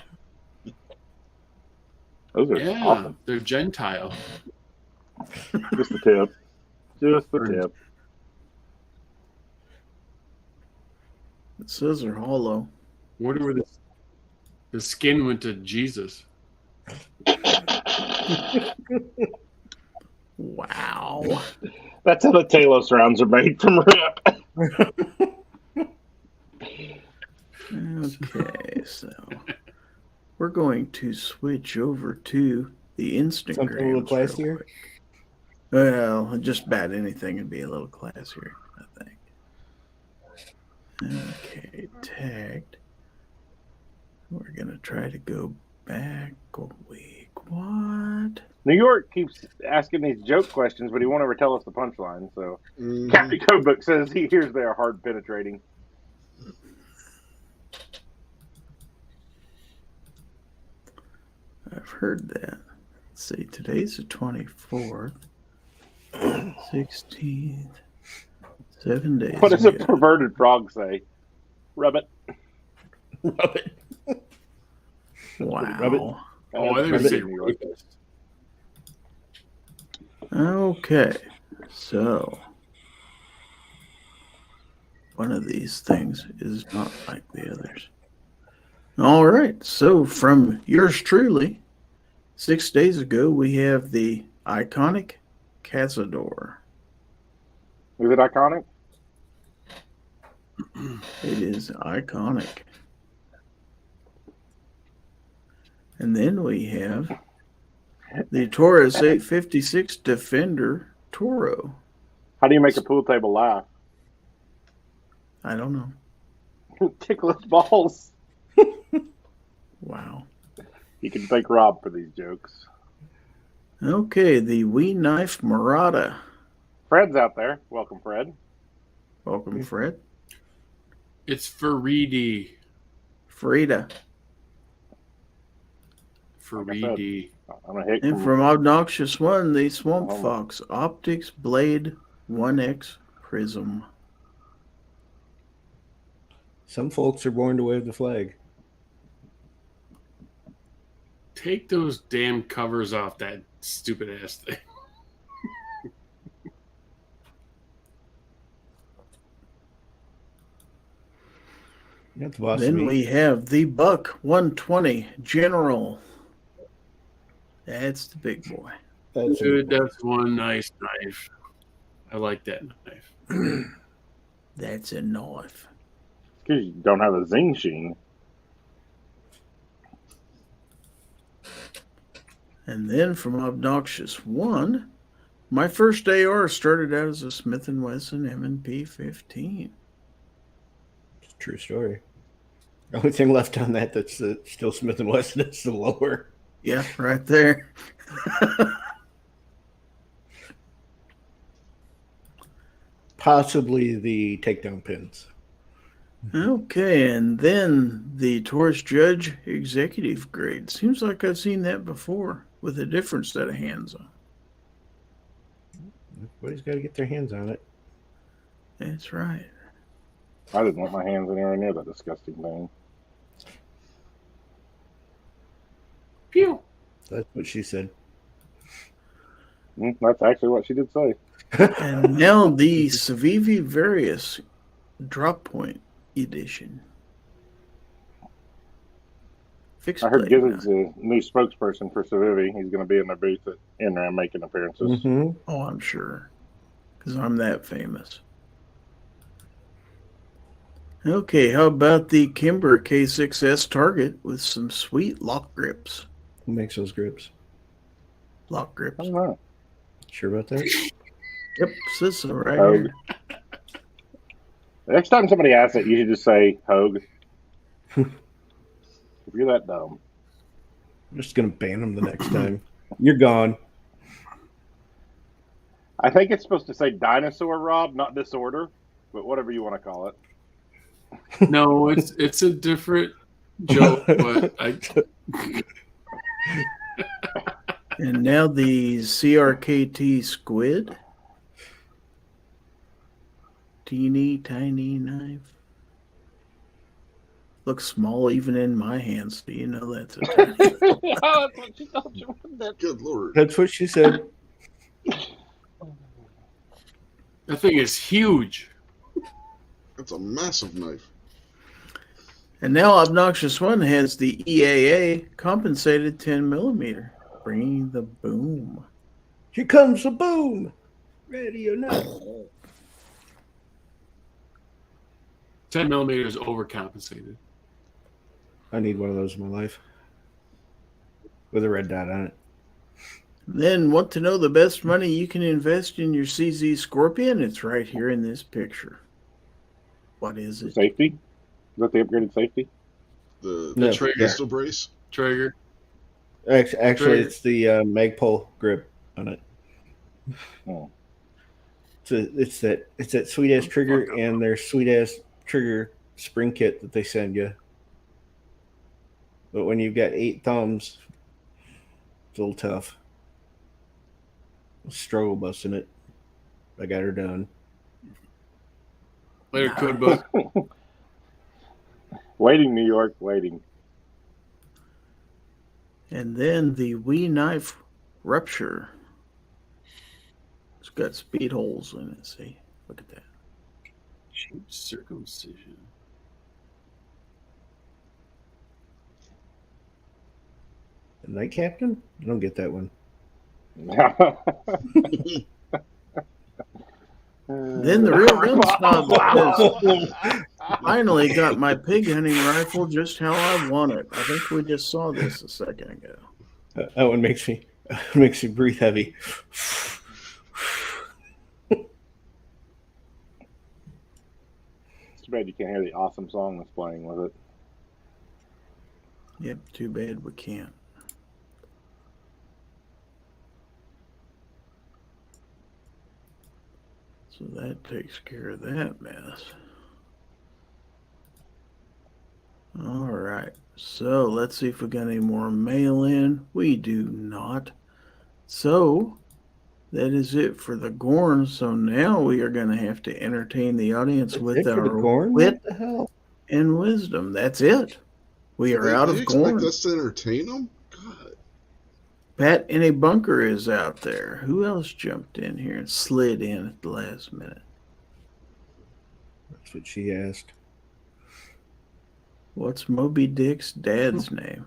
Those are Yeah, awesome. they're Gentile. Just the tip. Just the tip. It says they're hollow. Wonder where the skin went to Jesus. Wow. That's how the Talos rounds are made from rip. Okay, so we're going to switch over to the Instagram. Something a little classier. Well, just about anything would be a little classier, I think. Okay, tagged. We're going to try to go back a week. What? New York keeps asking these joke questions, but he won't ever tell us the punchline. So Captain Codebook says he hears they are hard penetrating. I've heard that. Let's see, today's the 24th, 16th, 7 days. What does a perverted frog say? Rub it. Rub it. Wow. Rub it. Oh, I think it's New York. Okay, so one of these things is not like the others. All right, so from yours truly, 6 days ago, we have the iconic Cazador. Is it iconic? It is iconic. And then we have the Taurus 856 Defender Toro. How do you make a pool table laugh? I don't know. Tickle its balls. Wow. You can thank Rob for these jokes. Okay, the Wee Knife Murata. Fred's out there. Welcome, Fred. Welcome, Fred. It's Faridi. Frida. Faridi. I'm gonna hit. And from Obnoxious One, the Swamp Oh. Fox Optics Blade 1X Prism. Some folks are born to wave the flag. Take those damn covers off that stupid ass thing. That's the boss. Then we have the Buck 120 General. That's the big boy. Dude, that's one nice knife. I like that knife. That's a knife. Because you don't have a zing sheen. And then from Obnoxious One, my first AR started out as a Smith & Wesson M&P 15. It's a true story. The only thing left on that that's still Smith & Wesson is the lower. Yeah, right there. Possibly the takedown pins. Okay, and then the Taurus Judge Executive Grade. Seems like I've seen that before with a different set of hands on. Everybody's got to get their hands on it. That's right. I didn't want my hands anywhere near that disgusting thing. Pew. That's what she said. That's actually what she did say. And now the Civivi Various Drop Point Edition. Fixed I heard blade Gizzard's a new spokesperson for Civivi. He's going to be in their booth at NRAM making appearances. Mm-hmm. Oh, I'm sure. Because I'm that famous. Okay, how about the Kimber K6S Target with some sweet lock grips? Who makes those grips? Lock I grips. don't know. Sure about that? Yep, says so right Hogue. here. Next time somebody asks it, you should just say Hogue. If you're that dumb. I'm just going to ban them the next time. You're gone. I think it's supposed to say dinosaur, Rob, not disorder, but whatever you want to call it. No, it's a different joke, but I And now the CRKT Squid. Teeny tiny knife. Looks small even in my hands. Do you know that's a tiny? Oh, that's what she told you. Good Lord. That's what she said. that thing is huge. That's a massive knife. And now Obnoxious One has the EAA compensated 10 millimeter, bringing the boom. Did Here comes the boom. Ready or not. 10 millimeters overcompensated. I need one of those in my life. With a red dot on it. Then want to know the best money you can invest in your CZ Scorpion? It's right here in this picture. What is it? Safety? Is that the upgraded safety? The trigger. pistol brace? Trigger. Actually, Trigger. it's the Magpul grip on it. Oh. So it's that sweet ass trigger and their sweet ass trigger spring kit that they send you. But when you've got 8 thumbs, it's a little tough. Struggle busting it. I got her done. Later, code book. Waiting, New York, waiting. And then the Wee Knife Rupture. It's got speed holes in it. See? Look at that. Circumcision. The Night Captain? I don't get that one. Then the real gun snob has finally got my pig hunting rifle just how I want it. I think we just saw this a second ago. That one makes me breathe heavy. It's too bad you can't hear the awesome song that's playing with it. Yep, too bad we can't. So that takes care of that mess. All right. So let's see if we got any more mail in. We do not. So that is it for the GORN. So now we are going to have to entertain the audience with our GORN? wit What the hell? and wisdom. That's it. We are They out of expect GORN. us to entertain them? God. Pat in a bunker is out there. Who else jumped in here and slid in at the last minute? That's what she asked. What's Moby Dick's dad's name?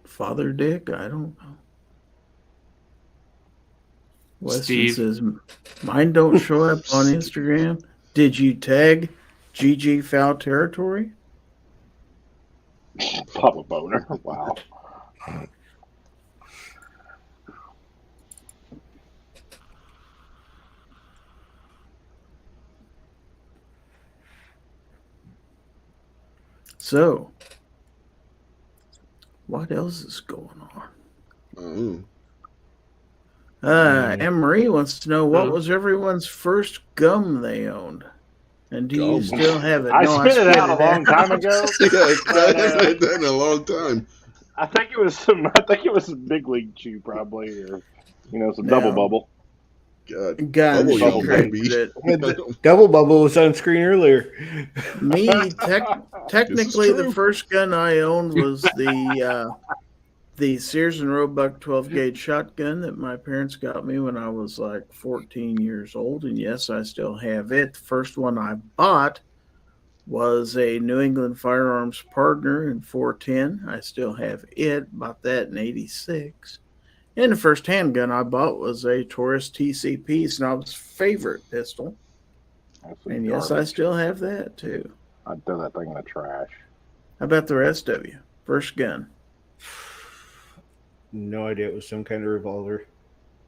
Father Dick? I don't know. Weston Steve. says, mine don't show up on Instagram. Did you tag GG Fowl Territory? Papa Boner. Wow. So, what else is going on? Anne-Marie wants to know what was everyone's first gum they owned, and do you Gum? still have it? I No, spit it out a long time ago. Yeah, I haven't had that in a long time. I think it was some Big League Chew probably, or some Double Bubble. God, God, Bubble she Yum, corrected maybe. it. Double Bubble was on screen earlier. Me, technically, the true. first gun I owned was the Sears and Roebuck 12 gauge shotgun that my parents got me when I was like 14 years old, and yes, I still have it. The first one I bought was a New England Firearms Partner in 410. I still have it. Bought that in '86. And the first handgun I bought was a Taurus TCP, Snob's favorite pistol. And yes, I still have that too. I'd throw that thing in the trash. How about the rest of you? First gun. No idea. It was some kind of revolver.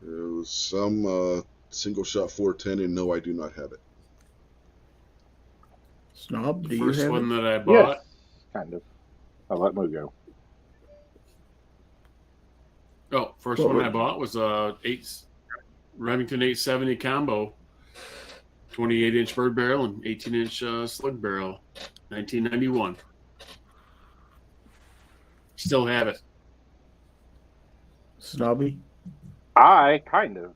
It was some single shot 410, and no, I do not have it. Snob, do The you first have one it? that I bought. Yes, kind of. I'll let Moo go. Oh, first What one was- I bought was Remington 870 combo, 28-inch bird barrel and 18-inch slug barrel, 1991. Still have it. Snobby? I kind of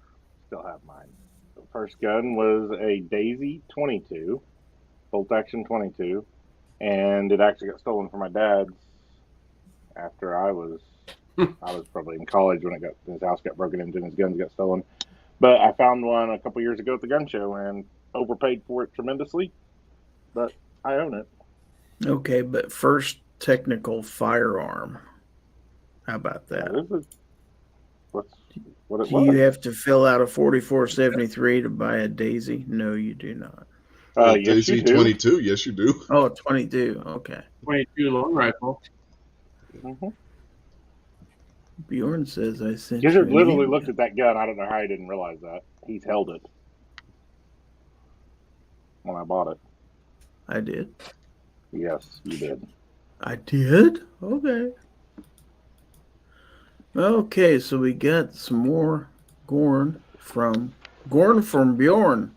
still have mine. The first gun was a Daisy 22, bolt action 22, and it actually got stolen from my dad's after I was probably in college when his house got broken into and his guns got stolen. But I found one a couple years ago at the gun show and overpaid for it tremendously. But I own it. Okay, but first technical firearm. How about that? What it Do was? you have to fill out a 4473 to buy a Daisy? No, you do not. Yes, Daisy you do. 22. Yes, you do. Oh, 22. Okay. 22 long rifle. Mm-hmm. Bjorn says I sent Gizzard you. literally looked at that gun. I don't know how he didn't realize that. He's held it when I bought it. I did. Yes, you did. I did? Okay. Okay, so we got some more Gorn from Bjorn.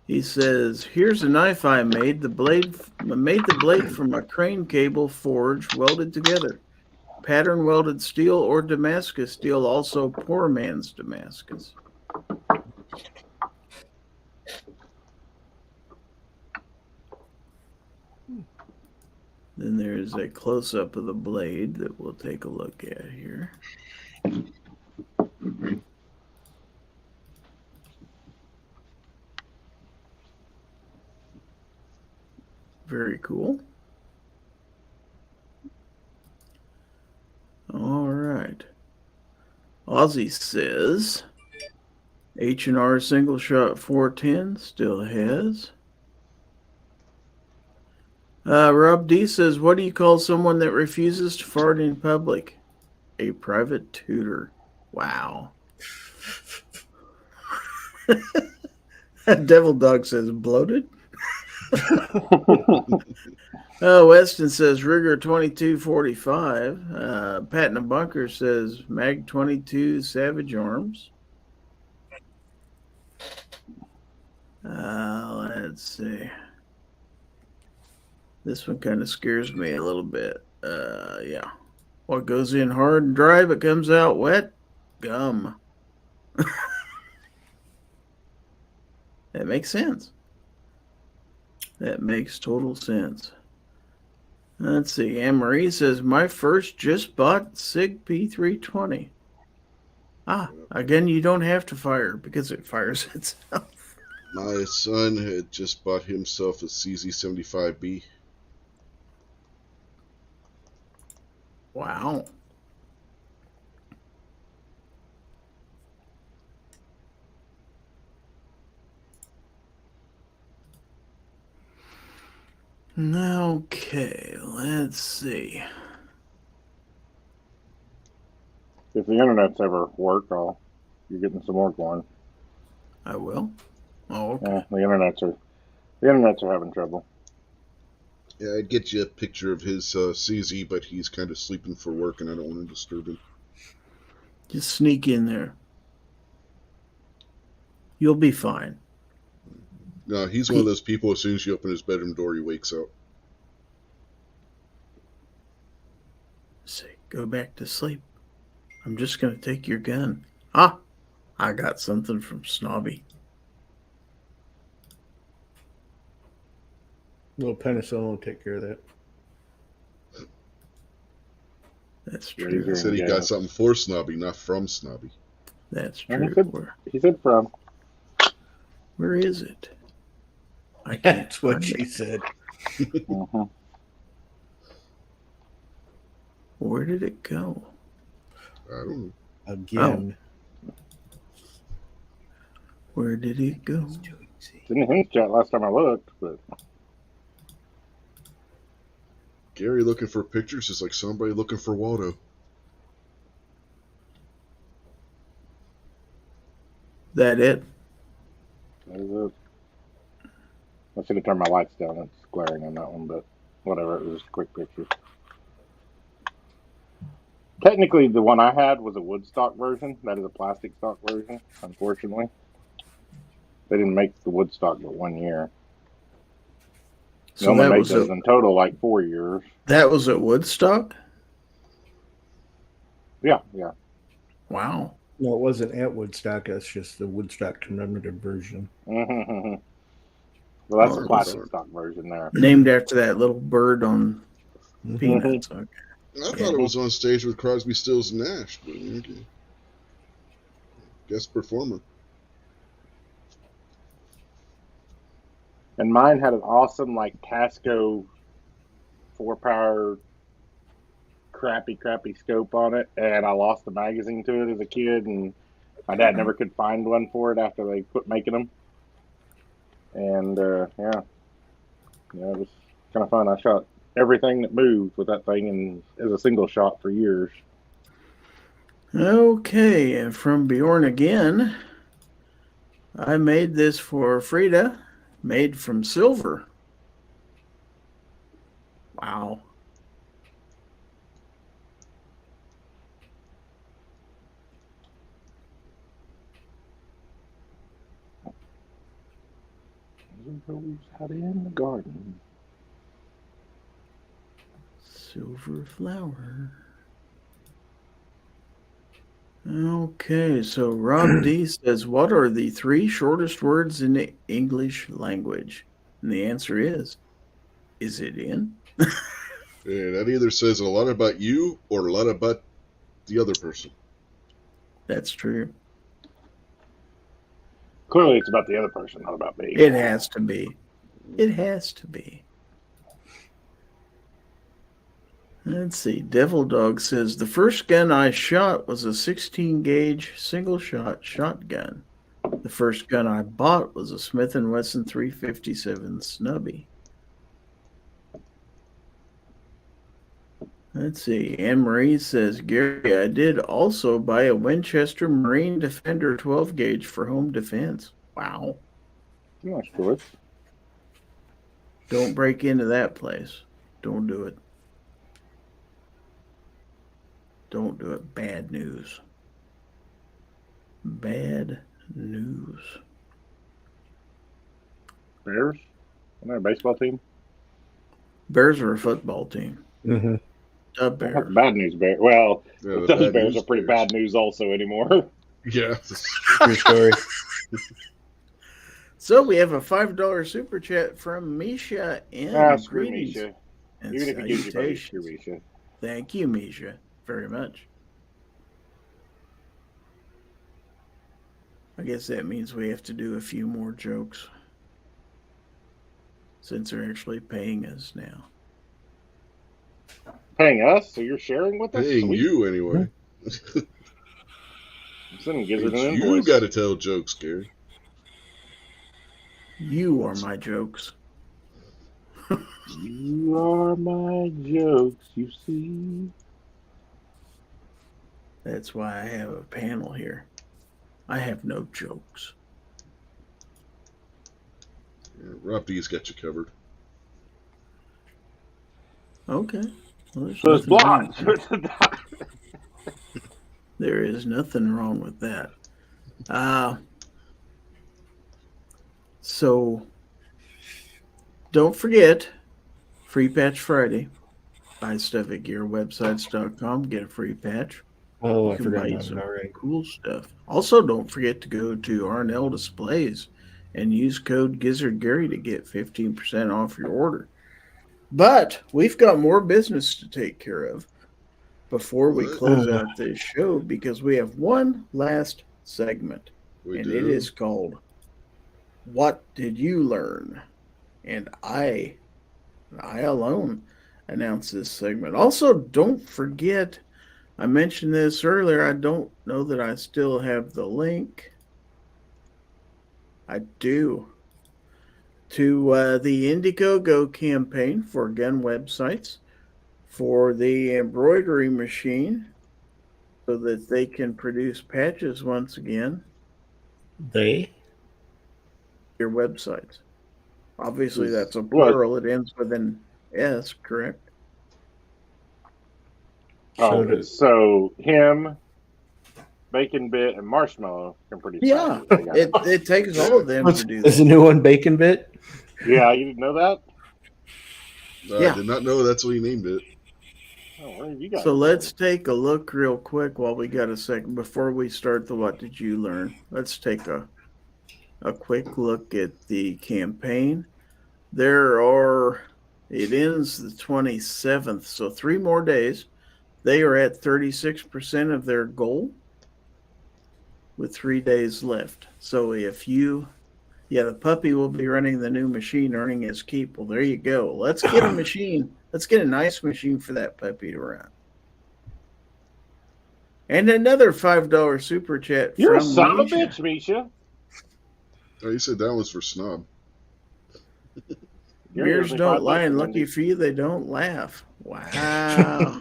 He says, "Here's a knife I made. The blade from a crane cable forged, welded together. Pattern welded steel or Damascus steel, also poor man's Damascus." Then there's a close-up of the blade that we'll take a look at here. Very cool. All right. Ozzy says H&R single shot 410 still has. Rob D says, "What do you call someone that refuses to fart in public?" A private tutor. Wow. Devil Dog says, "Bloated." Weston says Rigger 2245. Pat in the Bunker says Mag 22 Savage Arms. Let's see. This one kind of scares me a little bit. Yeah. What goes in hard and dry but comes out wet? Gum. That makes sense. That makes total sense. Let's see. Anne Marie says, "My first just bought SIG P320. Again, you don't have to fire because it fires itself. My son had just bought himself a CZ75B. Wow. Okay, let's see. If the internet's ever work, you're getting some more going. I will. Oh, okay. Yeah, the internets are having trouble. Yeah, I'd get you a picture of his CZ, but he's kind of sleeping for work, and I don't want to disturb him. Just sneak in there. You'll be fine. No, he's one of those people, as soon as you open his bedroom door, he wakes up. Say, go back to sleep. I'm just going to take your gun. I got something from Snobby. A little penicillin will take care of that. That's Yeah, true. He said he got something for Snobby, not from Snobby. That's And true. he said from. Where is it? I can't That's what find she it. said. Mm-hmm. Where did it go? I don't know. Again. Where did it go? Didn't hint chat last time I looked, but Gary looking for pictures is like somebody looking for Waldo. That it? that is it. I should have turned my lights down. It's glaring on that one, but whatever. It was just a quick picture. Technically, the one I had was a wood stock version. That is a plastic stock version, unfortunately. They didn't make the wood stock but 1 year. They So only that made was those in total like 4 years. that was at Woodstock? Yeah. Wow. No, it wasn't at Woodstock. That's just the Woodstock commemorative version. Mm-hmm. Well, that's Oh, a plastic sorry. stock version there. Named after that little bird on Mm-hmm. Peanuts. Okay. I thought it was on stage with Crosby, Stills, and Nash, but okay. Guest performer. And mine had an awesome, like, Tasco 4-power crappy scope on it, and I lost the magazine to it as a kid, and my dad never could find one for it after they quit making them. And yeah, it was kind of fun. I shot everything that moved with that thing, and as a single shot for years. Okay, and from Bjorn again, I made this for Frida, made from silver. Wow. Goes out in the garden. Silver flower. Okay, so Rob D says, what are the 3 shortest words in the English language? And the answer is it in? Yeah, that either says a lot about you or a lot about the other person. That's true. Clearly, it's about the other person, not about me. It has to be. It has to be. Let's see. Devil Dog says, the first gun I shot was a 16-gauge single-shot shotgun. The first gun I bought was a Smith & Wesson 357 Snubby. Let's see. Anne-Marie says, Gary, I did also buy a Winchester Marine Defender 12-gauge for home defense. Wow. Nice choice. Don't break into that place. Don't do it. Don't do it. Bad news. Bad news. Bears? Isn't that a baseball team? Bears are a football team. Mm-hmm. Bears. Bad news, Bears. Well, Yeah, those Bears are pretty bad news also anymore. Yeah. True story. So we have a $5 super chat from Misha and Screw greetings Misha. and Even if he gives you money, salutations. screw Misha. Thank you, Misha, very much. I guess that means we have to do a few more jokes since they're actually paying us now. Paying us? So you're sharing with us? Paying Sweet. you anyway. I'm sending Gizzard an You invoice. got to tell jokes, Gary. You are my jokes. You are my jokes, you see. That's why I have a panel here. I have no jokes. Yeah, Rob D's got you covered. Okay. Well, So it's nothing blonde. wrong. There is nothing wrong with that. So don't forget, Free Patch Friday. Buy stuff at gearwebsites.com. Get a free patch. Oh, You I can forgot buy about it some already. cool stuff. Also, don't forget to go to Arnell Displays and use code Gizzard Gary to get 15% off your order. But we've got more business to take care of before we close out this show because we have one last segment. It is called What Did You Learn? And I alone announce this segment. Also, don't forget, I mentioned this earlier. I don't know that I still have the link. I do. To the Indiegogo campaign for gun websites for the embroidery machine so that they can produce patches once again. They? Your websites. Obviously, that's a plural. It ends with an S, correct? Oh, so him, Bacon Bit, and Marshmallow can produce. Yeah, it takes all of them to do There's that. a new one, Bacon Bit? Yeah, you didn't know that? Yeah. I did not know that's what he named it. Oh, where have you got So it? let's take a look real quick while we got a second before we start the What Did You Learn? Let's take a quick look at the campaign. It ends the 27th, so 3 more days. They are at 36% of their goal with 3 days left. So the puppy will be running the new machine, earning his keep. Well, there you go. Let's get a machine. Let's get a nice machine for that puppy to run. And another $5 super chat You're a from son of a Misha. bitch, Misha. Oh, you said that was for Snob. Mirrors Gary don't owes me lie, and $5 lucky Wendy. for you, they don't laugh. Wow.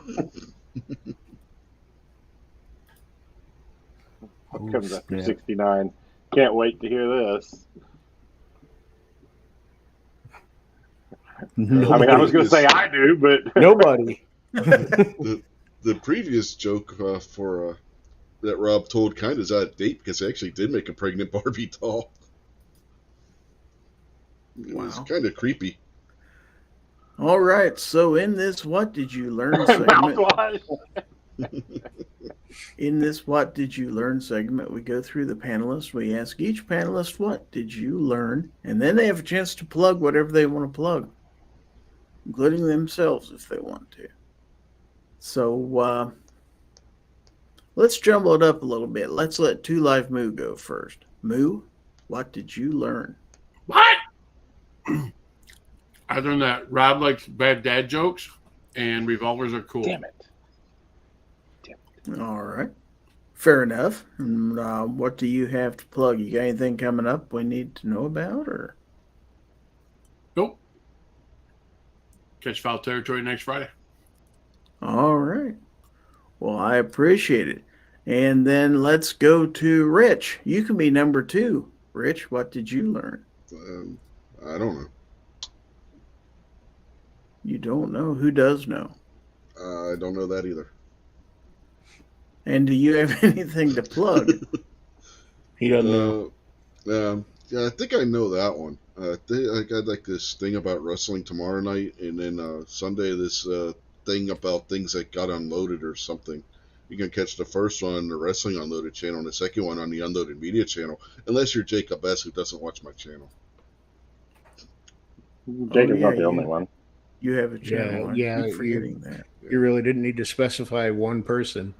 What comes up for snap. 69? Can't wait to hear this. Nobody. I mean, I was going to say I do, but Nobody. The previous joke that Rob told kind of is out of date because they actually did make a pregnant Barbie doll. It was Wow. kind of creepy. All right. So in this What Did You Learn segment, mouthwash. in this What Did You Learn segment, we go through the panelists. We ask each panelist, what did you learn? And then they have a chance to plug whatever they want to plug, including themselves if they want to. So let's jumble it up a little bit. Let's let Two Live Moo go first. Moo, what did you learn? What? I learned that Rob likes bad dad jokes and revolvers are cool. Damn it. All right. Fair enough. And, what do you have to plug? You got anything coming up we need to know about? Or Nope. Catch Fowl Territory next Friday. all right. Well, I appreciate it. And then let's go to Rich. You can be number 2. Rich, what did you learn? I don't know. You don't know. Who does know? I don't know that either. And do you have anything to plug? He doesn't know. Yeah, I think I know that one. I got like this thing about wrestling tomorrow night, and then Sunday this thing about things that got unloaded or something. You can catch the first one on the Wrestling Unloaded channel and the second one on the Unloaded Media channel, unless you're Jacob S., who doesn't watch my channel. Jacob's yeah, not the only one. You have a channel. Yeah, I keep forgetting that. You really didn't need to specify one person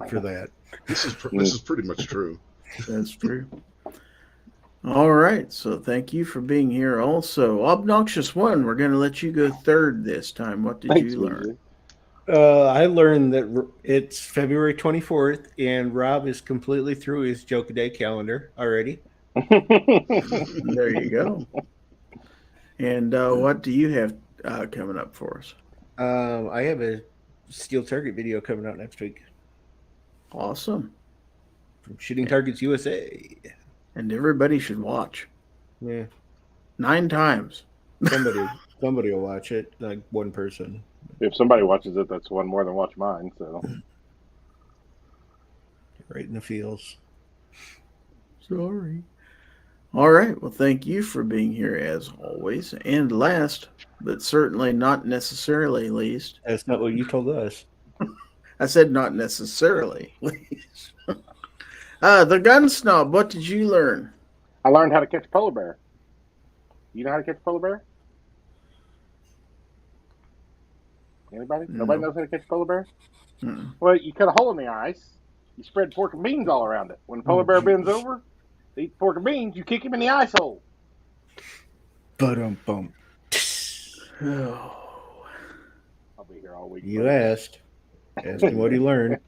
for that. This is pretty much true. That's true. All right. So thank you for being here. Also, Obnoxious One, we're going to let you go third this time. What did Thanks, you learn? Misha. I learned that it's February 24th, and Rob is completely through his Joke a Day calendar already. There you go. And what do you have coming up for us? I have a Steel Target video coming out next week Awesome. from Shooting Targets USA. And everybody should watch. Yeah, 9 times. somebody will watch it, like one person. If somebody watches it, that's one more than watch mine. So Right in the feels. Sorry. All right. Well, thank you for being here as always. And last, but certainly not necessarily least, That's not what you told us. I said not necessarily least. The Gun Snob, what did you learn? I learned how to catch a polar bear. You know how to catch a polar bear? Anybody? No. Nobody knows how to catch a polar bear? Mm-mm. Well, you cut a hole in the ice. You spread pork and beans all around it. When a polar bear bends over, they eat pork and beans. You kick him in the ice hole. Bum. Oh. I'll be here all week. You asked. Asked him what he learned.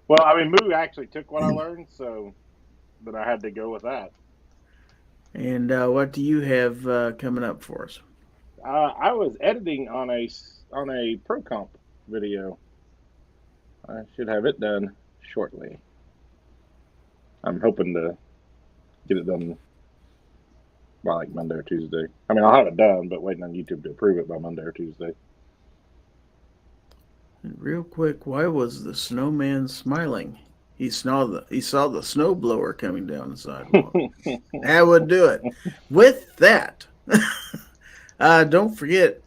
Well, I mean, Moo actually took what I learned, so but I had to go with that. And what do you have coming up for us? I was editing on a pro comp video. I should have it done shortly. I'm hoping to get it done by like Monday or Tuesday. I mean, I'll have it done, but waiting on YouTube to approve it by Monday or Tuesday. And real quick, why was the snowman smiling? He saw the snow blower coming down the sidewalk. That would do it. With that, don't forget,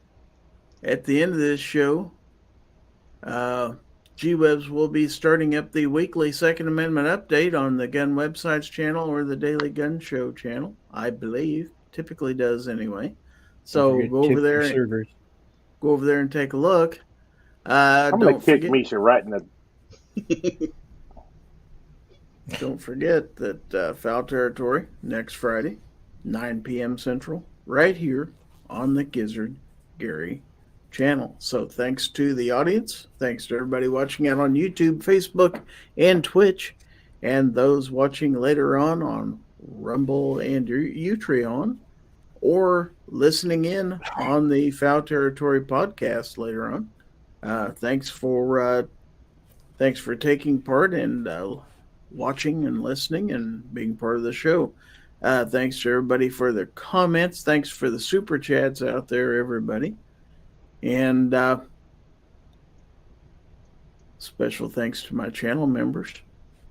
at the end of this show, G-Webs will be starting up the weekly Second Amendment update on the Gun Websites channel or the Daily Gun Show channel, I believe. Typically does anyway. So go over there and take a look. I'm going to kick Misha right in the... Don't forget that Fowl Territory next Friday, 9 p.m. Central, right here on the Gizzard Gary channel. So thanks to the audience. Thanks to everybody watching out on YouTube, Facebook, and Twitch. And those watching later on Rumble and Utreon, or listening in on the Fowl Territory podcast later on. Thanks for taking part and watching and listening and being part of the show. Thanks to everybody for their comments. Thanks for the super chats out there, everybody. And special thanks to my channel members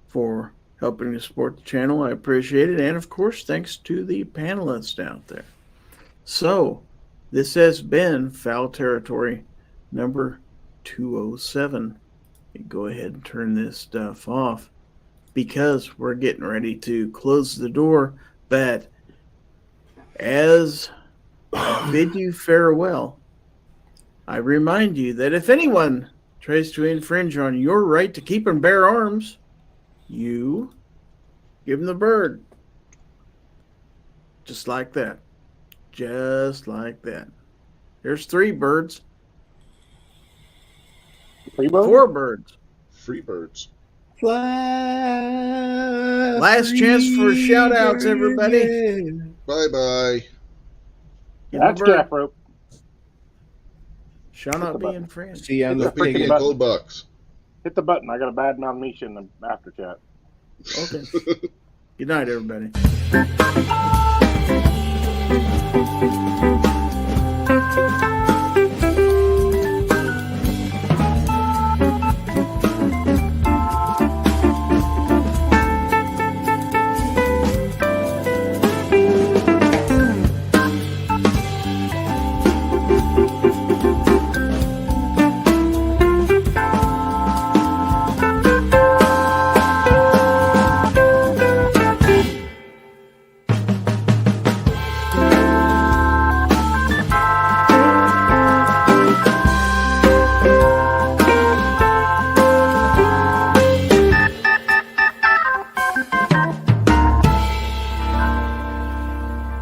for helping to support the channel. I appreciate it. And of course, thanks to the panelists out there. So, this has been Fowl Territory number 207. Go ahead and turn this stuff off because we're getting ready to close the door. But as I bid you farewell, I remind you that if anyone tries to infringe on your right to keep and bear arms, you give them the bird. Just like that. Just like that. There's 3 birds. Free bird? 4 birds. Free birds. Fly. Last chance for shout outs, everybody. Bye-bye. That's calf rope. Shall not be infringed. See you on the Freaking pig. button. Gold bucks. Hit the button. I got a bad Misha in the after chat. Okay. Good night, everybody.